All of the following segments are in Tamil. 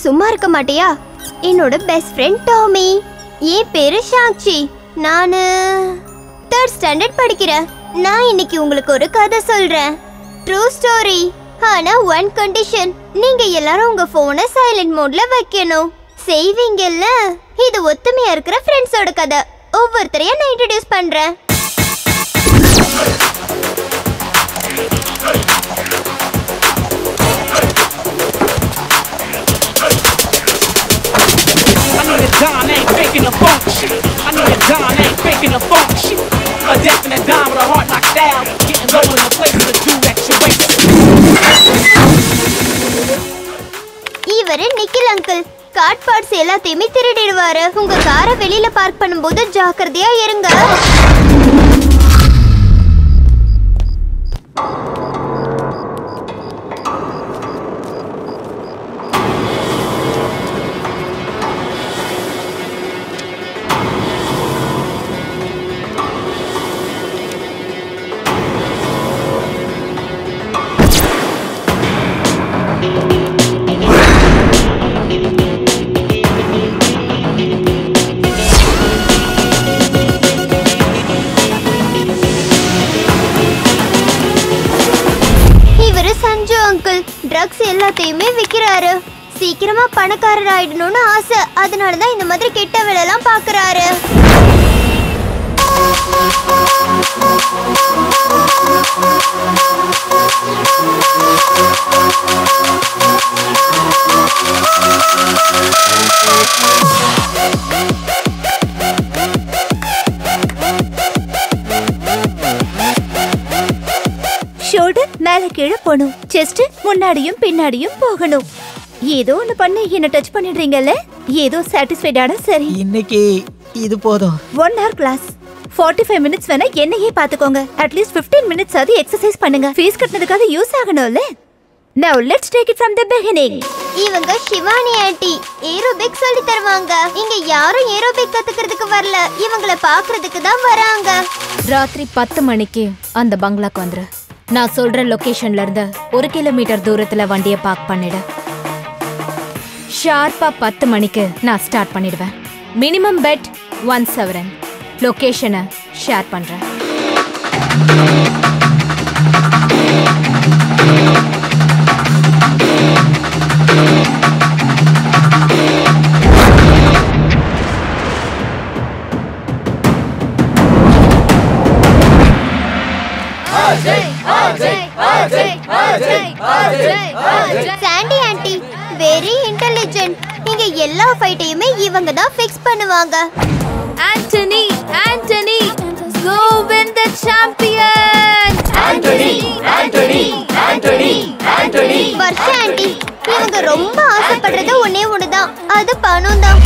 சும்மா இருக்க மாட்டியா? என்னோட பெஸ்ட் ஃப்ரெண்ட் டாமி. என் பேரு சாக்ஷி. நானு 3rd ஸ்டாண்டர்ட் படிக்கிறேன். நான் இன்னைக்கு உங்களுக்கு ஒரு கதை சொல்றேன். True story. ஆனா ஒன் கண்டிஷன். நீங்க எல்லாரும் உங்க போனை சைலண்ட் மோட்ல வைக்கணும். செய்வீங்கல்ல? இது ஒத்துமையா இருக்கிற ஃப்ரெண்ட்ஸோட கதை. ஒவ்வொருத்தரையா நான் இன்ட்ரோடியூஸ் பண்றேன். Don ain't faking the funk shit. I know your Don ain't faking the funk shit. A definite Don with a heart knocked out, getting low in the place to do that shit. இவரு நிக்கில் அங்கிள். கார்ட் பார்ட்ஸ் எல்லாத்தையுமே திருடிடுவாரு. உங்க காரை வெளியில பார்க் பண்ணும்போது ஜாக்கிரதையா இருங்க. ட்ரக்ஸ் எல்லாத்தையுமே விக்கிறாரு. சீக்கிரமா பணக்காரர் ஆயிடணும்னு ஆசை. அதனாலதான் இந்த மாதிரி கெட்ட வேலை எல்லாம் பாக்குறாரு. ஷோல்டர் மேல கீழே போகணும். செஸ்ட் முன்னாடியும் பின்னாடியும் போகணும். ஏதோ ஒண்ணு பண்ணி என்ன டச் பண்ணிடுறீங்கல்ல? ஏதோ சாட்டிஸ்ஃபைடான சரி. இன்னைக்கு இது போதும். 1 hour கிளாஸ் 45 minutes வேணா என்னையே பாத்துக்கோங்க. அட்லீஸ்ட் 15 minutes ஆது எக்ஸசைஸ் பண்ணுங்க. ஃபீஸ் கட்டினதுக்காக யூஸ் ஆகணும்ல. Now let's take it from the beginning. இவங்க சிவானி ஆண்டி ஏரோபிக் சொல்லி தருவாங்க. இங்க யாரும் ஏரோபிக் கத்துக்கிறதுக்கு வரல. இவங்கள பாக்குறதுக்கு தான் வராங்க. ராத்திரி 10 மணிக்கு அந்த பங்களாக்கு வந்துரு. நான் சொல்ற லொகேஷன்ல இருந்து 1 கிலோமீட்டர் தூரத்துல வண்டியை பார்க் பண்ணிடு. ஷார்ப்பா 10 மணிக்கு நான் ஸ்டார்ட் பண்ணிடுவேன். மினிமம் பெட் 1 சவரன். லொகேஷனை ஷேர் பண்றேன். Sandy aunty very intelligent. இங்க எல்லா ஃபைட்டையுமே இவங்க தான் ஃபிக்ஸ் பண்ணுவாங்க. Anthony Anthony go win the champion. Anthony, Anthony, Anthony, Anthony. Varsha aunty இவங்க ரொம்ப ஆசைப்படுறது ஒண்ணே ஒண்ணுதான். அது பணம் தான்.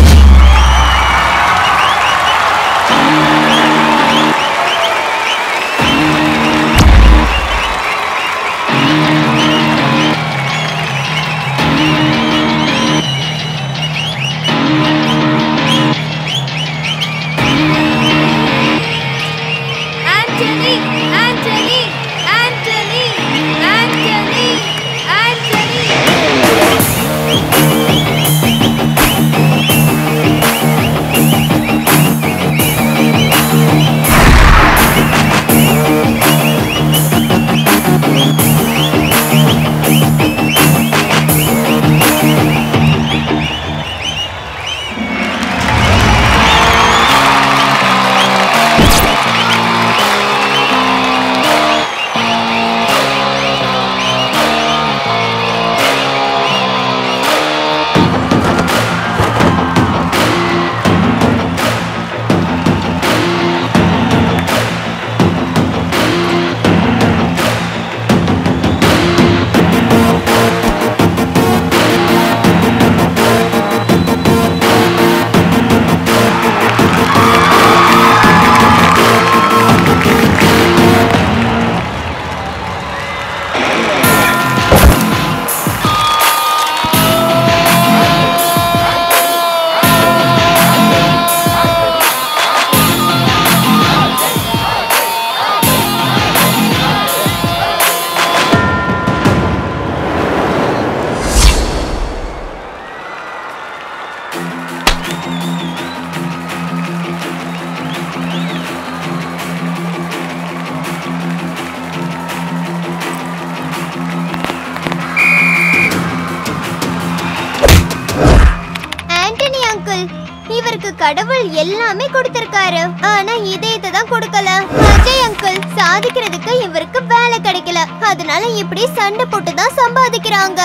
கடவுள் எல்லாமே கொடுத்திருக்காரு, ஆனா இதயத்தை தான் கொடுக்கல. அஜய் அங்கிள் சாதிக்கிறதுக்கு இவருக்கு வேலை கிடைக்கல, அதனால இப்படி சண்டை போட்டு தான் சம்பாதிக்கிறாங்க.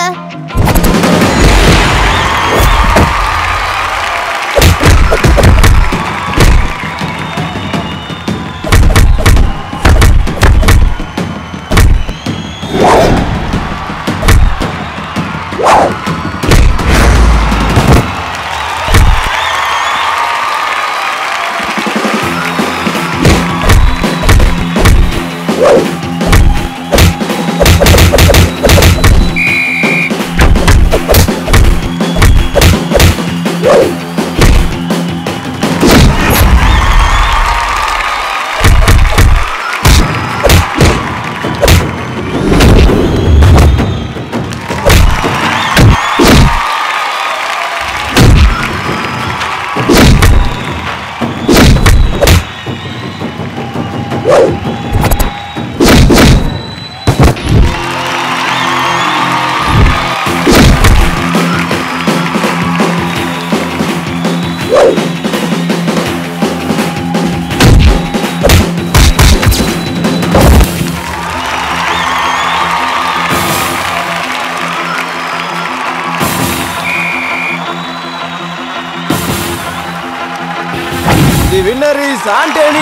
The winner is Anthony!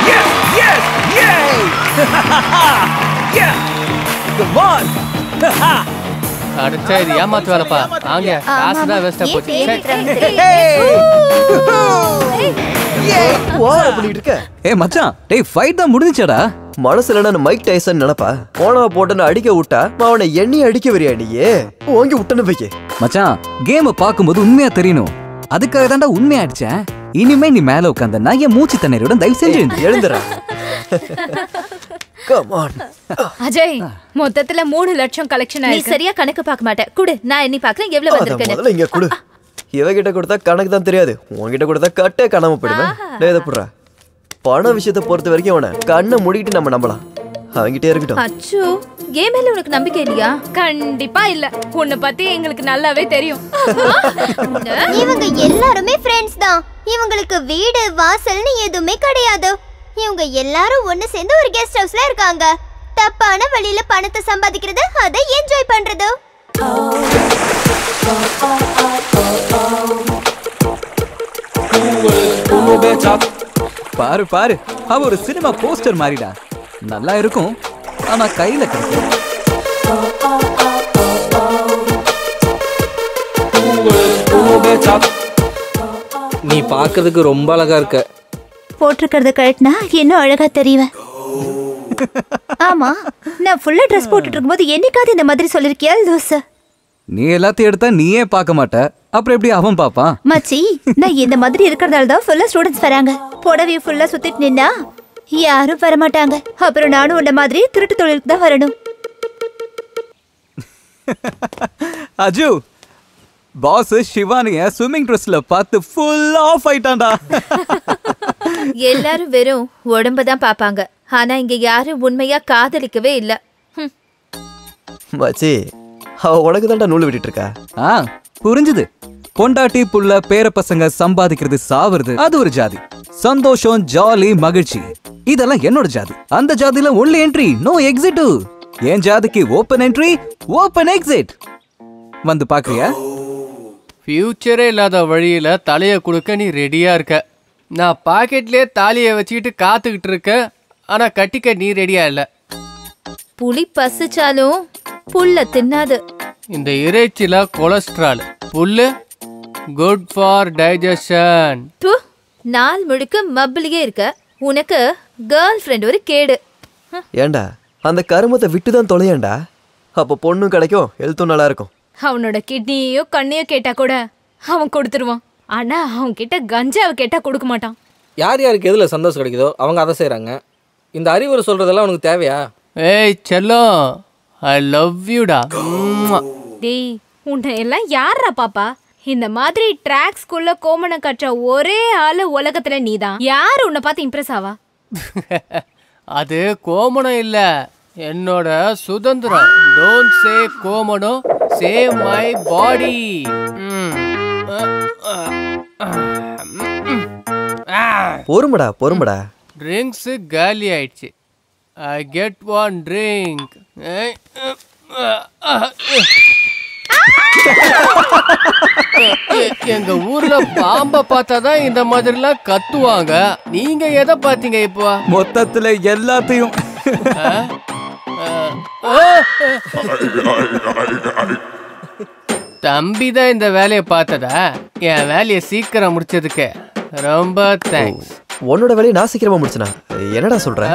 Yes, yes, yay! Yeah! Come on! அடிச்சா இது ஏமாத்து வேலைப்பா. ஆங்க காசு தான் வேஸ்டா போச்சு. வார பண்ணிட்டு இருக்க. ஏய் மச்சான், டேய் ஃபைட் தான் முடிஞ்சுச்சடா. மனசுல நான் மைக் டைசன் நினைப்பா. போனா போட்டன அடிக்க விட்டா அவனை எண்ணி அடிக்க வரியா நீயே? ஓங்கி விட்டன வைக்க. மச்சான், கேம் பாக்கும்போது உண்மையா தெரியணும். அதுக்காக தான்டா உண்மையா அடிச்சேன். இனிமே நீ மேல உட்கார்ந்தா என் மூச்சு தண்ணீரோட தயவு செஞ்சு எழுந்துறா. Come on. அஜய், மொத்தத்துல 3 லட்சம் கலெக்ஷன் நீ ஆயிருக்கு. சரியா கணக்கு பார்க்க மாட்டே. குடு, நான் எண்ணி பார்க்கறேன் எவ்வளவு வந்திருக்குன்னு. முதல்ல இங்க குடு. இவகிட்ட கொடுத்தா கணக்கு தான் தெரியாது, உன்கிட்ட கொடுத்தா கட்டே காணாம போயிடுமே. டேய் புறா, பண விஷயத்தை பொறுத்த வரைக்கும் அவனை கண்ணை மூடிட்டு நம்ம நம்பலாம். அவங்கிட்டே இருக்கட்டும். அச்சோ, கேம் மேல உனக்கு நம்பிக்கை இல்லையா? கண்டிப்பா இல்ல. உன்னை பத்தி எங்களுக்கு நல்லாவே தெரியும். இவங்க எல்லாருமே ஃப்ரெண்ட்ஸ் தான். இவங்களுக்கு வீடு வாசல்னு எதுவுமே கிடையாது. இவங்க எல்லாரும் ஒண்ணு சேர்ந்து ஒரு கெஸ்ட் ஹவுஸ்ல இருக்காங்க. தப்பான வழியில பணத்தை சம்பாதிக்கிறது, அதை என்ஜாய் பண்றது. பாரு பாரு, அவ ஒரு சினிமா போஸ்டர் மாதிரிடா. நல்லா இருக்கும், ஆனா கையில கிடைக்கும். நீ பாக்குறதுக்கு ரொம்ப அழகா இருக்க. போட்டிருக்கிறத கழட்டினா இன்னும் அழகா தெரியுவேன். ஆமா, நான் ஃபுல்லா ட்ரெஸ் போட்டுட்டு இருக்கும்போது என்னைக்காவது இந்த மாதிரி சொல்லிருக்கியா லூசு? நீ எல்லாத்தையும் எடுத்தா நீயே பார்க்க மாட்ட, அப்புறம் எப்படி அவன் பாப்பான்? மச்சி, நான் இந்த மாதிரி இருக்கிறதால தான் ஃபுல்லா ஸ்டூடெண்ட்ஸ் வராங்க. புடவையை ஃபுல்லா சுத்திட்டு நின்னா யாரும் வரமாட்டாங்க. அப்புறம் நானும் உன்ன மாதிரி திருட்டு தொழிலுக்கு தான் வரணும். அஜு, பாஸ் சிவானிய ஸ்விம்மிங் ட்ரெஸ்ல பார்த்து ஃபுல் ஆஃப் ஆயிட்டான்டா. எல்லாரும் வெறும் உடம்ப தான் பாப்பாங்க, ஆனா இங்க யாரும் உண்மையா காதலிக்கவே இல்ல. மச்சி, அவ உனக்கு தான்டா நூல் விட்டுட்டு இருக்கா. புரிஞ்சுது. பொண்டாட்டி புள்ள பேர பசங்க சம்பாதிக்கிறது சாவுறது அது ஒரு ஜாதி. சந்தோஷம் ஜாலி மகிழ்ச்சி இதெல்லாம் என்னோட ஜாதி. அந்த ஜாதியில ஒன்லி என்ட்ரி நோ எக்ஸிட். என் ஜாதிக்கு ஓபன் என்ட்ரி ஓபன் எக்ஸிட். வந்து பாக்குறியா? ஃபியூச்சரே இல்லாத வழியில தலைய கொடுக்க நீ ரெடியா இருக்க. நான் பாக்கெட்லயே தாலியை வச்சுக்கிட்டு காத்துக்கிட்டு இருக்க, ஆனா கட்டிக்க நீ ரெடியா இல்ல. புலி பசிச்சாலும் புல்ல தின்னாது. இந்த இறைச்சில கொலஸ்ட்ரால், புல்லு குட் ஃபார் டைஜஷன். நாள் முழுக்க மப்பிளியே இருக்க, உனக்கு கேர்ள் ஃப்ரெண்ட் ஒரு கேடு. ஏண்டா அந்த கருமத்தை விட்டுதான் தொலையண்டா, அப்ப பொண்ணும் கிடைக்கும், ஹெல்த்தும் நல்லா இருக்கும். அவனோட கிட்னியோ கண்ணையோ கேட்டா கூட அவன் கொடுத்துருவான். ஆனா அவன் கிட்ட கஞ்சாவை கேட்டா கொடுக்க மாட்டான். யார் யாருக்கு எதுல சந்தோஷம் கிடைக்குதோ அவங்க அதை செய்றாங்க. இந்த அறிவுரை சொல்றதெல்லாம் உனக்கு தேவையா? ஏய் செல்லம், ஐ லவ் யூடா. டேய், உன்னை எல்லாம் யாரா பாப்பா? இந்த மாதிரி ட்ராக்ஸ்குள்ள கோமணம் கற்ற ஒரே ஆளு உலகத்துல நீதான். யாரு உன்னை பார்த்து இம்ப்ரெஸ் ஆவா? அது கோமணம் இல்ல, என்னோட சுதந்திரம். டோன்ட் சே கோமணம், சே மை பாடி. பொறுமடா ட்ரிங்க்ஸ் காலி ஆயிடுச்சு. I get one drink. எங்க ஊர்ல பாம்ப பார்த்தாதான் இந்த மாதிரிலாம் கத்துவாங்க. நீங்க எதை பாத்தீங்க இப்போ? மொத்தத்துல எல்லாத்தையும். தம்பி தான் இந்த வேலையை பார்த்ததா? என் வேலையை சீக்கிரம் முடிச்சதுக்கு ரொம்ப தேங்க்ஸ். உன்னோட வேலையை நான் சீக்கிரமா முடிச்சனா? என்னடா சொல்ற?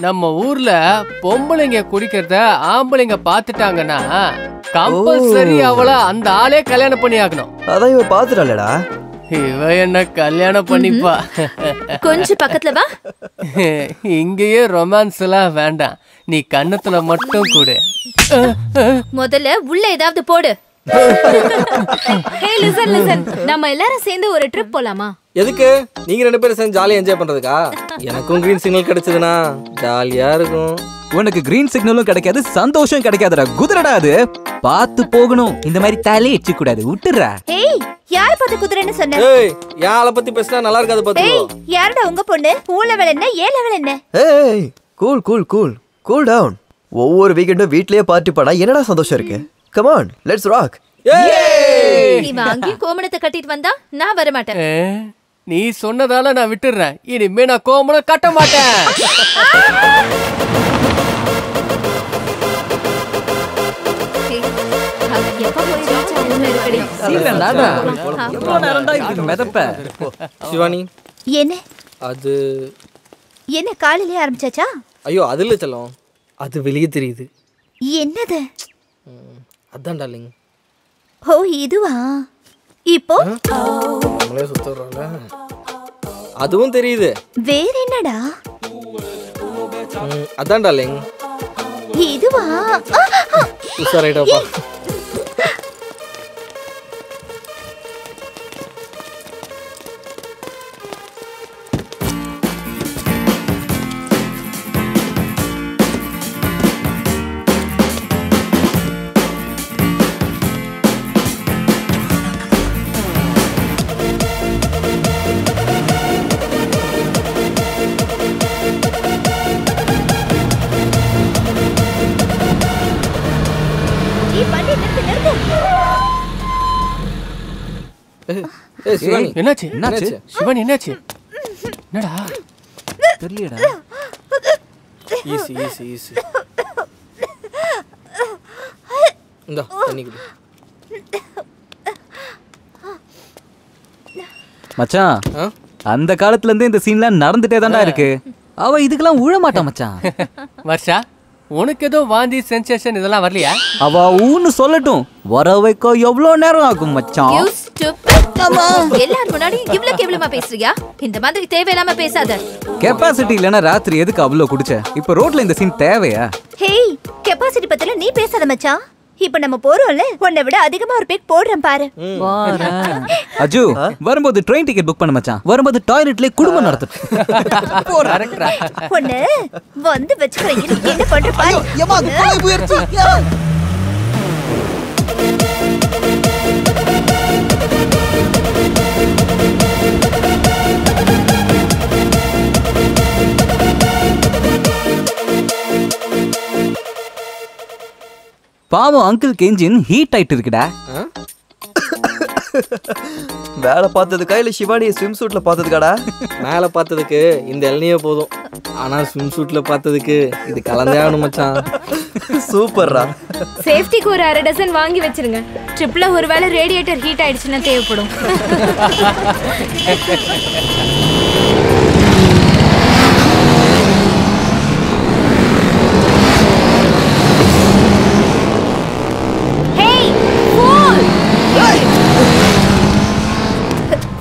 நம்ம ஊர்ல பொம்பளைங்க குடிக்கிறத ஆம்பளைங்க பாத்துட்டாங்கன்னா கம்பல்சரி அவள அந்த ஆளே கல்யாணம் பண்ணி ஆகணும். அதான் இவ பாத்துட்டாளடா. இவ என்ன கல்யாணம் பண்ணிப்பா. கொஞ்சம் பக்கத்துல வா. இங்கேயே ரொமான்ஸ் எல்லாம் வேண்டாம், நீ கண்ணத்துல மட்டும் கூடு. முதல்ல உள்ள ஏதாவது போடு. ஹே லிசன் நம்ம எல்லாரும் சேர்ந்து ஒரு ட்ரிப் போலாமா? எதுக்கு? நீங்க 2 பேரும் சேர்ந்து ஜாலியா என்ஜாய் பண்றதுக்கா? எனக்கும் கிரீன் சிக்னல் கிடைச்சதுன்னா ஜாலியா இருக்கும். உனக்கு கிரீன் சிக்னலும் கிடைக்காது, சந்தோஷம் கிடைக்காதுடா. குதிரடா அது. பார்த்து போகணும். இந்த மாதிரி தாலே எச்சு கூடாது. விட்டுறா. ஏய், யார பார்த்து குதிரைன்னு சொன்ன? ஏய், யாள பத்தி பேசினா நல்லா இருக்காது பாத்துக்கோ. ஏய், யாரடா உங்க பொண்ணு? ஊ லெவல் என்ன, ஏ லெவல் என்ன? ஏய், கூல் டவுன். ஒவ்வொரு வீக்கெண்டும் வீட்லயே பார்ட்டி பண்ணா என்னடா சந்தோஷம் இருக்கு? Come on, let's rock. நீ வாங்கி கோமணத்தை கட்டிட்டு வந்தா நான் வர மாட்டேன். நீ சொன்னதால நான் விட்டுறேன். இனிமே நான் கோமணம் கட்ட மாட்டேன். சிவானி, என்ன அது என்ன காலையிலே ஆரம்பிச்சாச்சா? ஐயோ அது இல்ல செல்லம், அது வெளியே தெரியுது. என்னது? அதான் டார்லிங். ஓ இதுவா? இப்போ நம்மளே சுத்தறோம்ல. அதுவும் தெரியுது. வேற என்னடா? அதான் டார்லிங். இதுவா? உஷாரைடாப்பா. என்னாச்சு? சிவானி என்னாச்சு? என்னடா தெரியலடா. ஈஸி இந்த தண்ணி குடி. மச்சான், அந்த காலத்துல இருந்து இந்த சீன்லாம் நடந்துட்டே தான்டா இருக்கு. அவ இதுக்கெல்லாம் உழ மாட்டான் மச்சான். வர்ஷா, உனக்கு ஏதோ வாந்தி சென்சேஷன் இதெல்லாம் வரலையா? அவ ஊன்னு சொல்லட்டும், வர வைக்க எவ்வளவு நேரம் ஆகும் மச்சான்? எல்லாரும் முன்னாடி இவ்ளோ கேவலமா பேசுறியா? இந்த மாதிரி தேவையில்லாம பேசாத. கெபாசிட்டி இல்லனா ராத்திரி எதுக்கு அவ்வளவு குடிச்ச? இப்ப ரோட்ல இந்த சீன் தேவையா? ஹேய், கெபாசிட்டி பத்தில நீ பேசாத மச்சான். இப்ப நம்ம போறோம்ல, உன்னை விட அதிகமா ஒரு பேக் போடுறேன் பாரு. அஜு, வரும்போது ட்ரெயின் டிக்கெட் புக் பண்ண மச்சான். வரும்போது டாய்லெட்லயே குடும்பம் நடத்து. ஒண்ணு வந்து வெச்சுக்கிறேன். என்ன பண்ற பாரு. பாவம் அங்கிள் கெஞ்சின் ஹீட் ஆயிட்டு இருக்குடா. வேலை பார்த்ததுக்கா இல்ல சிவானியை ஸ்விம் சூட்ல பார்த்ததுக்காடா? மேல பார்த்ததுக்கு இந்த இளநியே போதும், ஆனா ஸ்விம் சூட்ல பார்த்ததுக்கு இது கலந்தே ஆகணும் மச்சான். சூப்பர்ரா. சேஃப்டிக்கு ஒரு 1/2 டசன் வாங்கி வச்சிருங்க. ட்ரிப்ல ஒருவேளை ரேடியேட்டர் ஹீட் ஆயிடுச்சுன்னா தேவைப்படும்.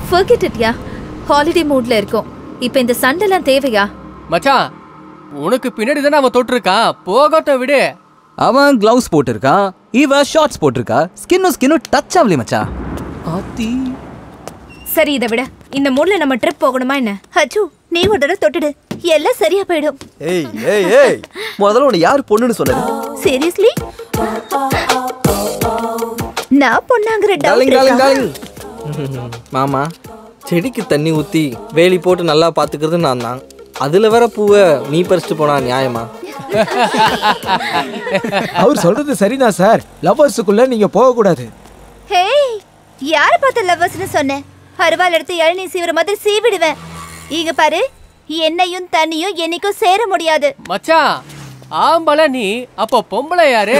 Forget it yeah. ஹாலிடே மூட்ல இருக்கோம். இப்போ இந்த சண்டெல்லாம் தேவையா? மச்சான், உனக்கு பின்னாடி தானே அவன் தொட்டிருக்கான், போகட்டும் விடு. அவன் கிளவுஸ் போட்டிருக்கான், இவ ஷார்ட்ஸ் போட்டிருக்கா. ஸ்கின்னு டச் ஆகல மச்சான். ஆத்தி. சரி, இதை விட இந்த மூட்ல நம்ம ட்ரிப் போகணுமா என்ன? அச்சு, நீ ஒரு தடவை தொட்டுடு, எல்லாம் சரியா போயிடும். ஏய் ஏய் ஏய், முதல்ல உன்னை யார் பொண்ணுன்னு சொன்னது? சீரியஸ்லி? நான் பொண்ணாங்கற டார்லிங் டார்லிங் டார்லிங். மாமா, செடிக்கு தண்ணி ஊற்றி வேலி போட்டு நல்லா பார்த்துக்கிறது நான் தான். அதில் வர பூவை நீ பறிச்சுட்டு போனா நியாயமா? அவர் சொல்றது சரிதான் சார். லவ்வர்ஸுக்குள்ள நீங்க போக கூடாது. ஹே, யார பார்த்த லவ்வர்ஸ்னு சொன்னேன்? அருவாள் எடுத்து இளநீ சீவுற மாதிரி சீவிடுவேன். இங்க பாரு, என்னையும் தண்ணியும் என்னைக்கும் சேர முடியாது. மச்சான் ஆம்பளை நீ, அப்போ பொம்பளை யாரு?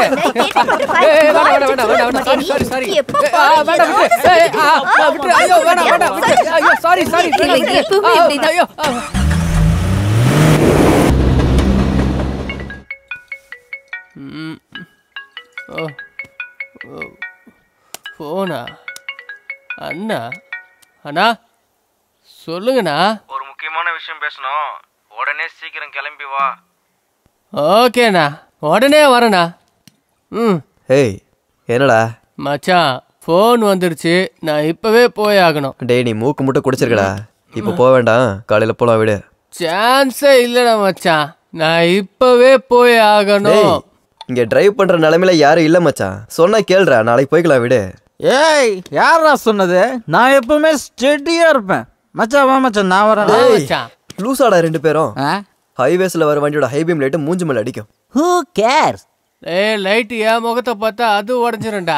போனா அண்ணா? அண்ணா சொல்லுங்கண்ணா. ஒரு முக்கியமான விஷயம் பேசணும். உடனே சீக்கிரம் கிளம்பி வா. ஓகேண்ணா, உடனே வரேண்ணா. ஏய் என்னடா மச்சான் ஃபோன் வந்துருச்சு, நான் இப்பவே போய் ஆகணும். டேய் நீ மூக்கு முட்டை குடிச்சிருக்கடா, இப்போ போக வேண்டாம், காலையில் போகலாம் விடு. சான்ஸே இல்லைடா மச்சான், நான் இப்பவே போய் ஆகணும். இங்கே டிரைவ் பண்ணுற நிலைமையில யாரும் இல்லை மச்சான், சொன்னா கேளுடா, நாளைக்கு போய்க்கலாம் விடு. ஏய் யாரா சொன்னது? நான் எப்பவுமே ஸ்டெடியா இருப்பேன். மச்சான் வா மச்சான், நான் வரேன். லூசாடா ரெண்டு பேரும். ஹைவேஸ்ல வர வண்டியோட ஹைபீம் லைட் மூஞ்சி மேல அடிக்கும். Who CARES? ஏய் லைட் என் முகத்தை பார்த்தா அது உடஞ்சிரும்டா.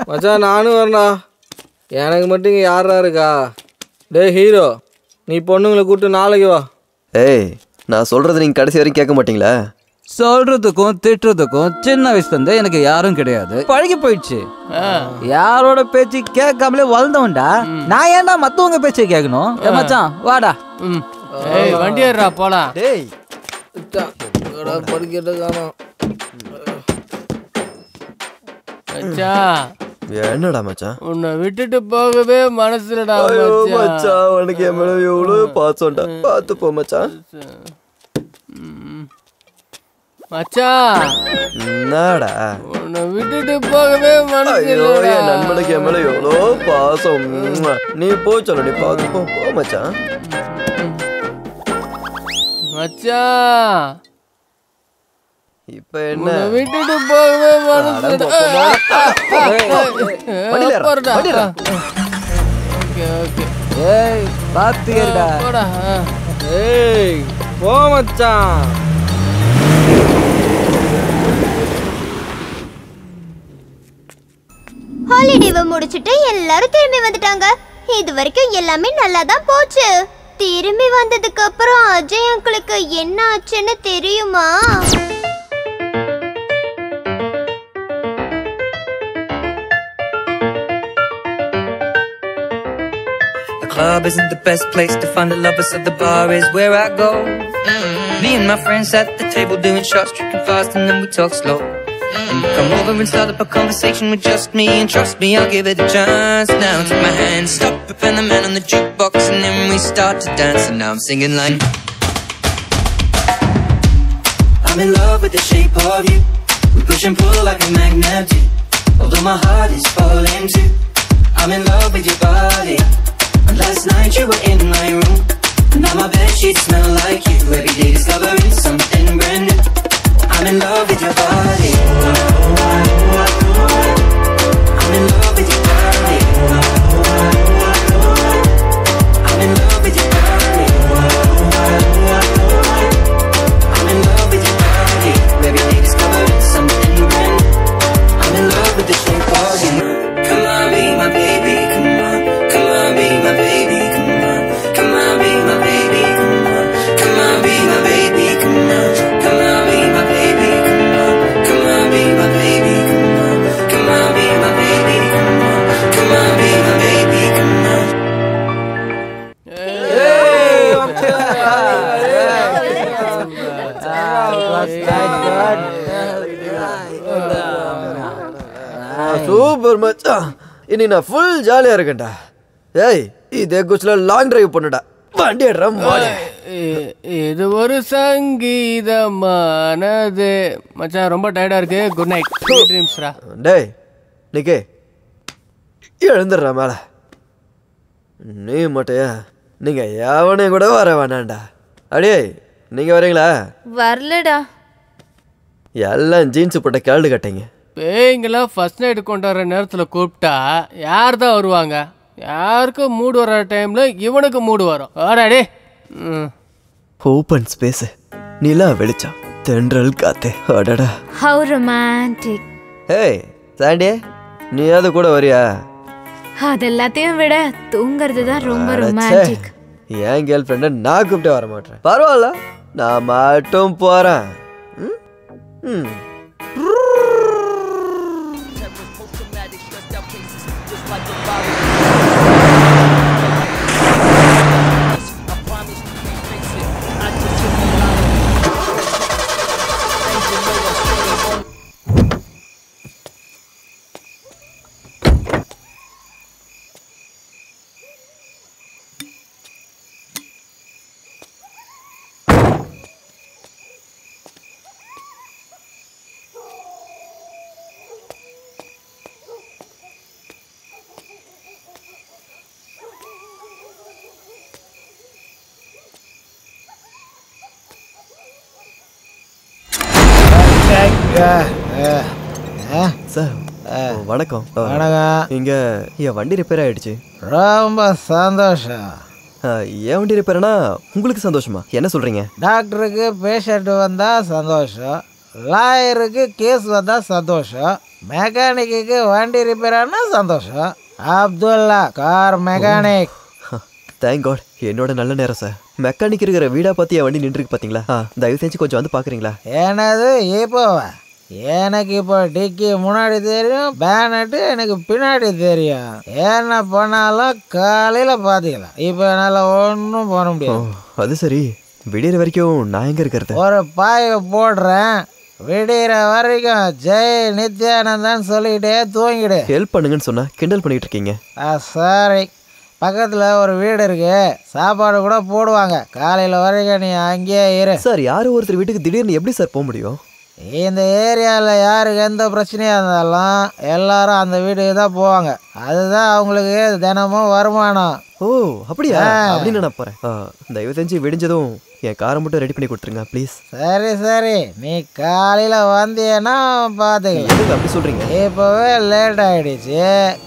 மச்சான் நானும் வரேன்டா. எனக்கு மட்டும் இங்கே யாரா இருக்கா? டே ஹீரோ, நீ பொண்ணுங்களை கூப்பிட்டு நாளைக்கு வா. ஏய் நான் சொல்றது நீங்க கடைசி வரைக்கும் கேட்க மாட்டீங்களா? சொல்றதுக்கும் திட்டுறதுக்கும் சின்ன வயசுல இருந்து எனக்கு யாரும் கிடையாது, பழகி போயிடுச்சு. யாரோட பேச்சு கேட்காமலே வளர்ந்தவன்டா. நான் ஏன்டா மத்தவங்க பேச்சை கேட்கணும்? மச்சான் வாடா. ஏய் வண்டி ஏறா போலாம். டேய் படிக்கிறது காணோம். மச்சான் என்னடா மச்சான் உன்னை விட்டுட்டு போகவே மனசுலடா மச்சான். உனக்கு என் மேல எவ்வளவு பாசம்டா, பார்த்து போ மச்சான். மச்சான் என்னடா உன்னை விட்டுட்டு போகவே மனசுல. என் நண்பனுக்கு என் மேல எவ்வளோ பாசம். நீ போ சொல்ல, நீ பார்த்து போ மச்சான். மச்சான் இப்ப என்ன விட்டுட்டு போகவே மனசுல. ஏய் பாத்துக்கடா. ஏய் போ மச்சான். ஹாலிடேவை முடிச்சிட்டு எல்லாரும் திரும்பி வந்துட்டாங்க. இது வரைக்கும் எல்லாமே நல்லா தான் போச்சு. திரும்பி வந்ததுக்கு அப்புறம் அஜய் அங்கிளுக்கு என்ன ஆச்சுன்னு தெரியுமா? The club isn't the best place to find the lovers, so the bar is where I go. Me and my friends at the table doing shots, drinking fast, and then we talk slow. And you come over and start up a conversation with just me, and trust me, I'll give it a chance. Now take my hand, stop it, and the man on the jukebox, and then we start to dance. And now I'm singing like, I'm in love with the shape of you. We push and pull like a magnet do. Although my heart is falling too. I'm in love with your body. And last night you were in my room. And now my bedsheets smell like you. Every day discovering something brand new. I'm in love with your body. I'm in love with your body. I'm in love with your body. I'm in love with your body. Every day discovering something brand new. I'm in love with the shape of you. Come on, be my baby. Come on, come on, be my baby. Come on, come on, be my baby. Come on, come on, be my baby. Come on, come on, be my baby. Come on, come on, be my baby. Come on, come on, be my baby. Come on, come on, be my baby. Come on. Super மச்சான், இனி நான் ஃபுல் ஜாலியா இருக்கேன்டா. ஏய் இதே குச்சில லாங் டிரைவ் பண்ணுடா, வண்டி எடுறோம். இது ஒரு சங்கீதமானது. மச்சான் ரொம்ப டயர்டா இருக்கு, குட் நைட், ஸ்வீட் ட்ரீம்ஸ்ரா. டேய் நிக்கே, எழுந்துடுறா மேல. நீ மட்டும் நீங்க எவனையும் கூட வர வேணாண்டா. அடியே நீங்க வரீங்களா? வரலடா. எல்லாம் ஜீன்ஸ் போட்ட கேள்டு கட்டிங்க. பேய்ங்கெல்லாம் ஃபர்ஸ்ட் நைட் கொண்டாடுற நேரத்தில் கூப்பிட்டா யார் தான் வருவாங்க? யாருக்கு மூடு வர டைம்ல இவனுக்கு மூடு வரும். ஆடாடே. ஓப்பன் ஸ்பேஸ், நிலா வெளிச்சம், தென்றல் காத்து. அடடா. How romantic. ஏய் சாண்டி, நீ அது கூட வரியா? அதெல்லாத்தையும் விட தூங்குறது தான் ரொம்ப அடச்சே. ரொமான்டிக். என் கேர்ள் ஃப்ரெண்டை நான் கூப்பிட்டு வர மாட்டேன். பரவாயில்ல, நான் மட்டும் போறேன். சார் வணக்கம். வணக்கம். இங்க என் வண்டி ரிப்பேர் ஆயிடுச்சு. ரொம்ப சந்தோஷம். என் வண்டி ரிப்பேர்னா உங்களுக்கு சந்தோஷமா? என்ன சொல்றீங்க? டாக்டருக்கு பேஷண்ட் வந்தா சந்தோஷம், லாயருக்கு கேஸ் வந்தா சந்தோஷம், மெக்கானிக்கு வண்டி ரிப்பேர் ஆனா சந்தோஷம். Abdullah car mechanic. Thank God, என்னோட நல்ல நேரம் சார். மெக்கானிக் இருக்கிற வீடா பார்த்து என் வண்டி நின்றுருக்கு பாத்தீங்களா? தயவு செஞ்சு கொஞ்சம் வந்து பாக்குறீங்களா? என்னது இப்போவா? எனக்கு இப்போ டிக்கி முன்னாடி தெரியும், பேனட்டு எனக்கு பின்னாடி தெரியும். என்ன பண்ணாலும் காலையில பாத்துக்கலாம். இப்போ என்னால ஒன்றும் பண்ண முடியாது. அது சரி, விடியற வரைக்கும் நான் எங்க இருக்கிறது? ஒரு பாய போடுறேன், விடியற வரைக்கும் ஜெய் நித்யானந்தன் சொல்லிக்கிட்டே தூங்கிடு. ஹெல்ப் பண்ணுங்கன்னு சொன்னா கிண்டல் பண்ணிட்டு இருக்கீங்க. சாரி, பக்கத்துல ஒரு வீடு இருக்கு, சாப்பாடு கூட போடுவாங்க. காலையில வரைக்கும் நீ அங்கேயே இரு. சார், யாரும் ஒருத்தர் வீட்டுக்கு திடீர்னு எப்படி சார் போக முடியும்? இந்த ஏரியாவில் யாருக்கு எந்த பிரச்சனையாக இருந்தாலும் எல்லாரும் அந்த வீட்டுக்கு தான் போவாங்க. அதுதான் அவங்களுக்கு தினமும் வருமானம். ஓ அப்படியா? அப்படின்னு நான் போகிறேன். தயவு செஞ்சு விடிஞ்சதும் என் காரை மட்டும் ரெடி பண்ணி கொடுத்துருங்க ப்ளீஸ். சரி சரி, நீ காலையில் வந்தீன்னா பார்த்துக்கலாம். அப்படி சொல்கிறீங்க? இப்போவே லேட் ஆகிடுச்சு.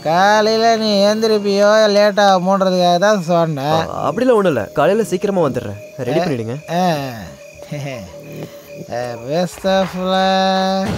காலையில் நீ எந்திரிப்பியோ லேட் ஆகும்ன்றதுக்காக தான் சொன்னேன். அப்படிலாம் ஒன்றும் இல்லை, காலையில் சீக்கிரமாக வந்துடுறேன். ரெடி பண்ணிவிடுங்க. Best of luck.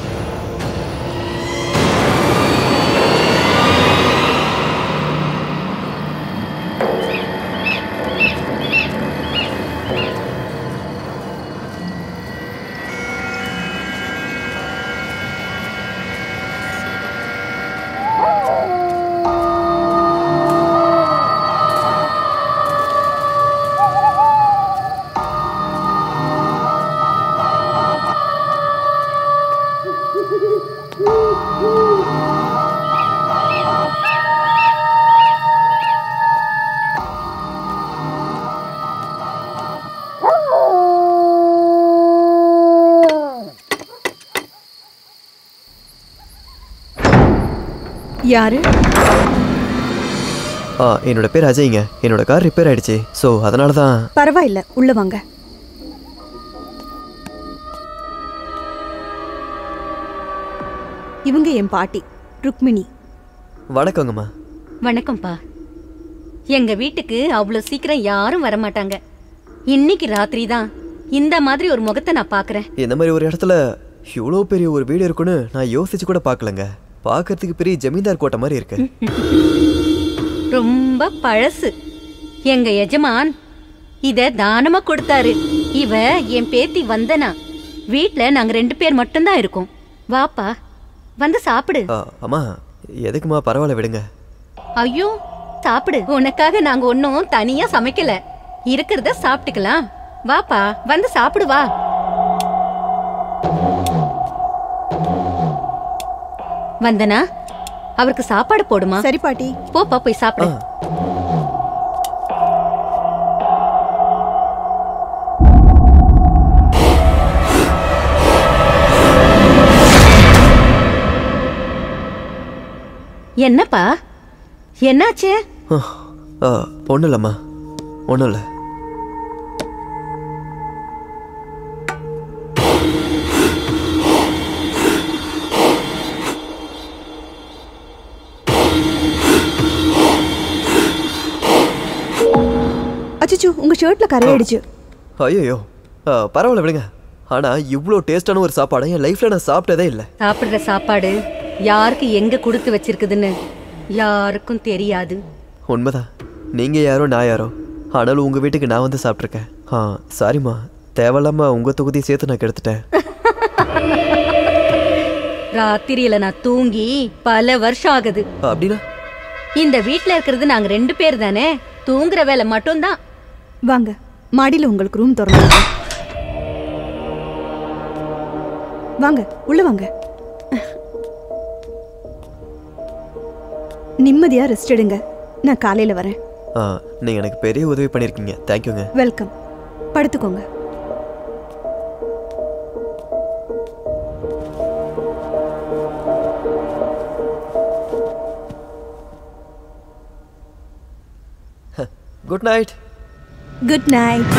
யாரு? என்னோட பேர் அஜய்ங்க. என்னோட கார் ரிப்பேர் ஆயிடுச்சு. ஸோ அதனால தான். பரவாயில்ல, உள்ள வாங்க. இவங்க என் பாட்டி ருக்மிணி. வணக்கங்கம்மா. வணக்கம்ப்பா. எங்க வீட்டுக்கு அவ்வளோ சீக்கிரம் யாரும் வரமாட்டாங்க. இன்னைக்கு ராத்திரி தான் இந்த மாதிரி ஒரு முகத்தை நான் பார்க்குறேன். இந்த மாதிரி ஒரு இடத்துல இவ்வளோ பெரிய ஒரு வீடு இருக்குன்னு நான் யோசிச்சு கூட பார்க்கலங்க. பார்க்கறதுக்கு பெரிய ஜமீன்தார் கோட்டை மாதிரி இருக்கு. ரொம்ப பழசு. எங்க எஜமான் இத தானமா கொடுத்தாரு. இவ என் பேத்தி வந்தனா. வீட்ல நாங்க 2 பேர் மட்டும்தான் இருக்கோம். வாப்பா, வந்து சாப்பிடு. அம்மா, எதுக்குமா? பரவாயில்ல, விடுங்க. ஐயோ, சாப்பிடு. உனக்காக நாங்க ஒன்னும் தனியா சமைக்கல. இருக்கிறத சாப்பிட்டுக்கலாம். வாப்பா, வந்து சாப்பிடு வா. வந்தனா, அவருக்கு சாப்பாடு போடுமா? சரி பாட்டி. போப்பா, போய் சாப்பிடு. என்னப்பா, என்னாச்சு? ஒன்றும் இல்லைம்மா, ஒன்றும் இல்லை. அச்சோ உங்க ஷர்ட்ல கரையாயிடுச்சு. ஐயோ பரவாயில்ல விடுங்க. ஆனா இவ்வளோ டேஸ்டான ஒரு சாப்பாடை என் லைஃப்ல நான் சாப்பிட்டதே இல்லை. சாப்பிடுற சாப்பாடு யாருக்கு எங்க கொடுத்து வச்சிருக்குதுன்னு யாருக்கும் தெரியாது. உண்மைதான். நீங்க யாரோ நான் யாரோ, ஆனாலும் உங்க வீட்டுக்கு நான் வந்து சாப்பிட்ருக்கேன். சாரிம்மா, தேவையில்லாம உங்க தொகுதியை சேர்த்து நான் கெடுத்துட்டேன். ராத்திரியில நான் தூங்கி பல வருஷம் ஆகுது. அப்படின்னா இந்த வீட்ல இருக்கிறது நாங்க 2 பேர் தானே, தூங்குற வேலை மட்டும்தான். வாங்க மாடியில உங்களுக்கு ரூம் திறந்து வாங்க, உள்ள வாங்க. நிம்மதியா ரெஸ்ட் எடுங்க, நான் காலையில வரேன். நீங்க எனக்கு பெரிய உதவி பண்ணிருக்கீங்க. தேங்க்யூங்க. வெல்கம். படுத்துக்கோங்க. Good night. Good night.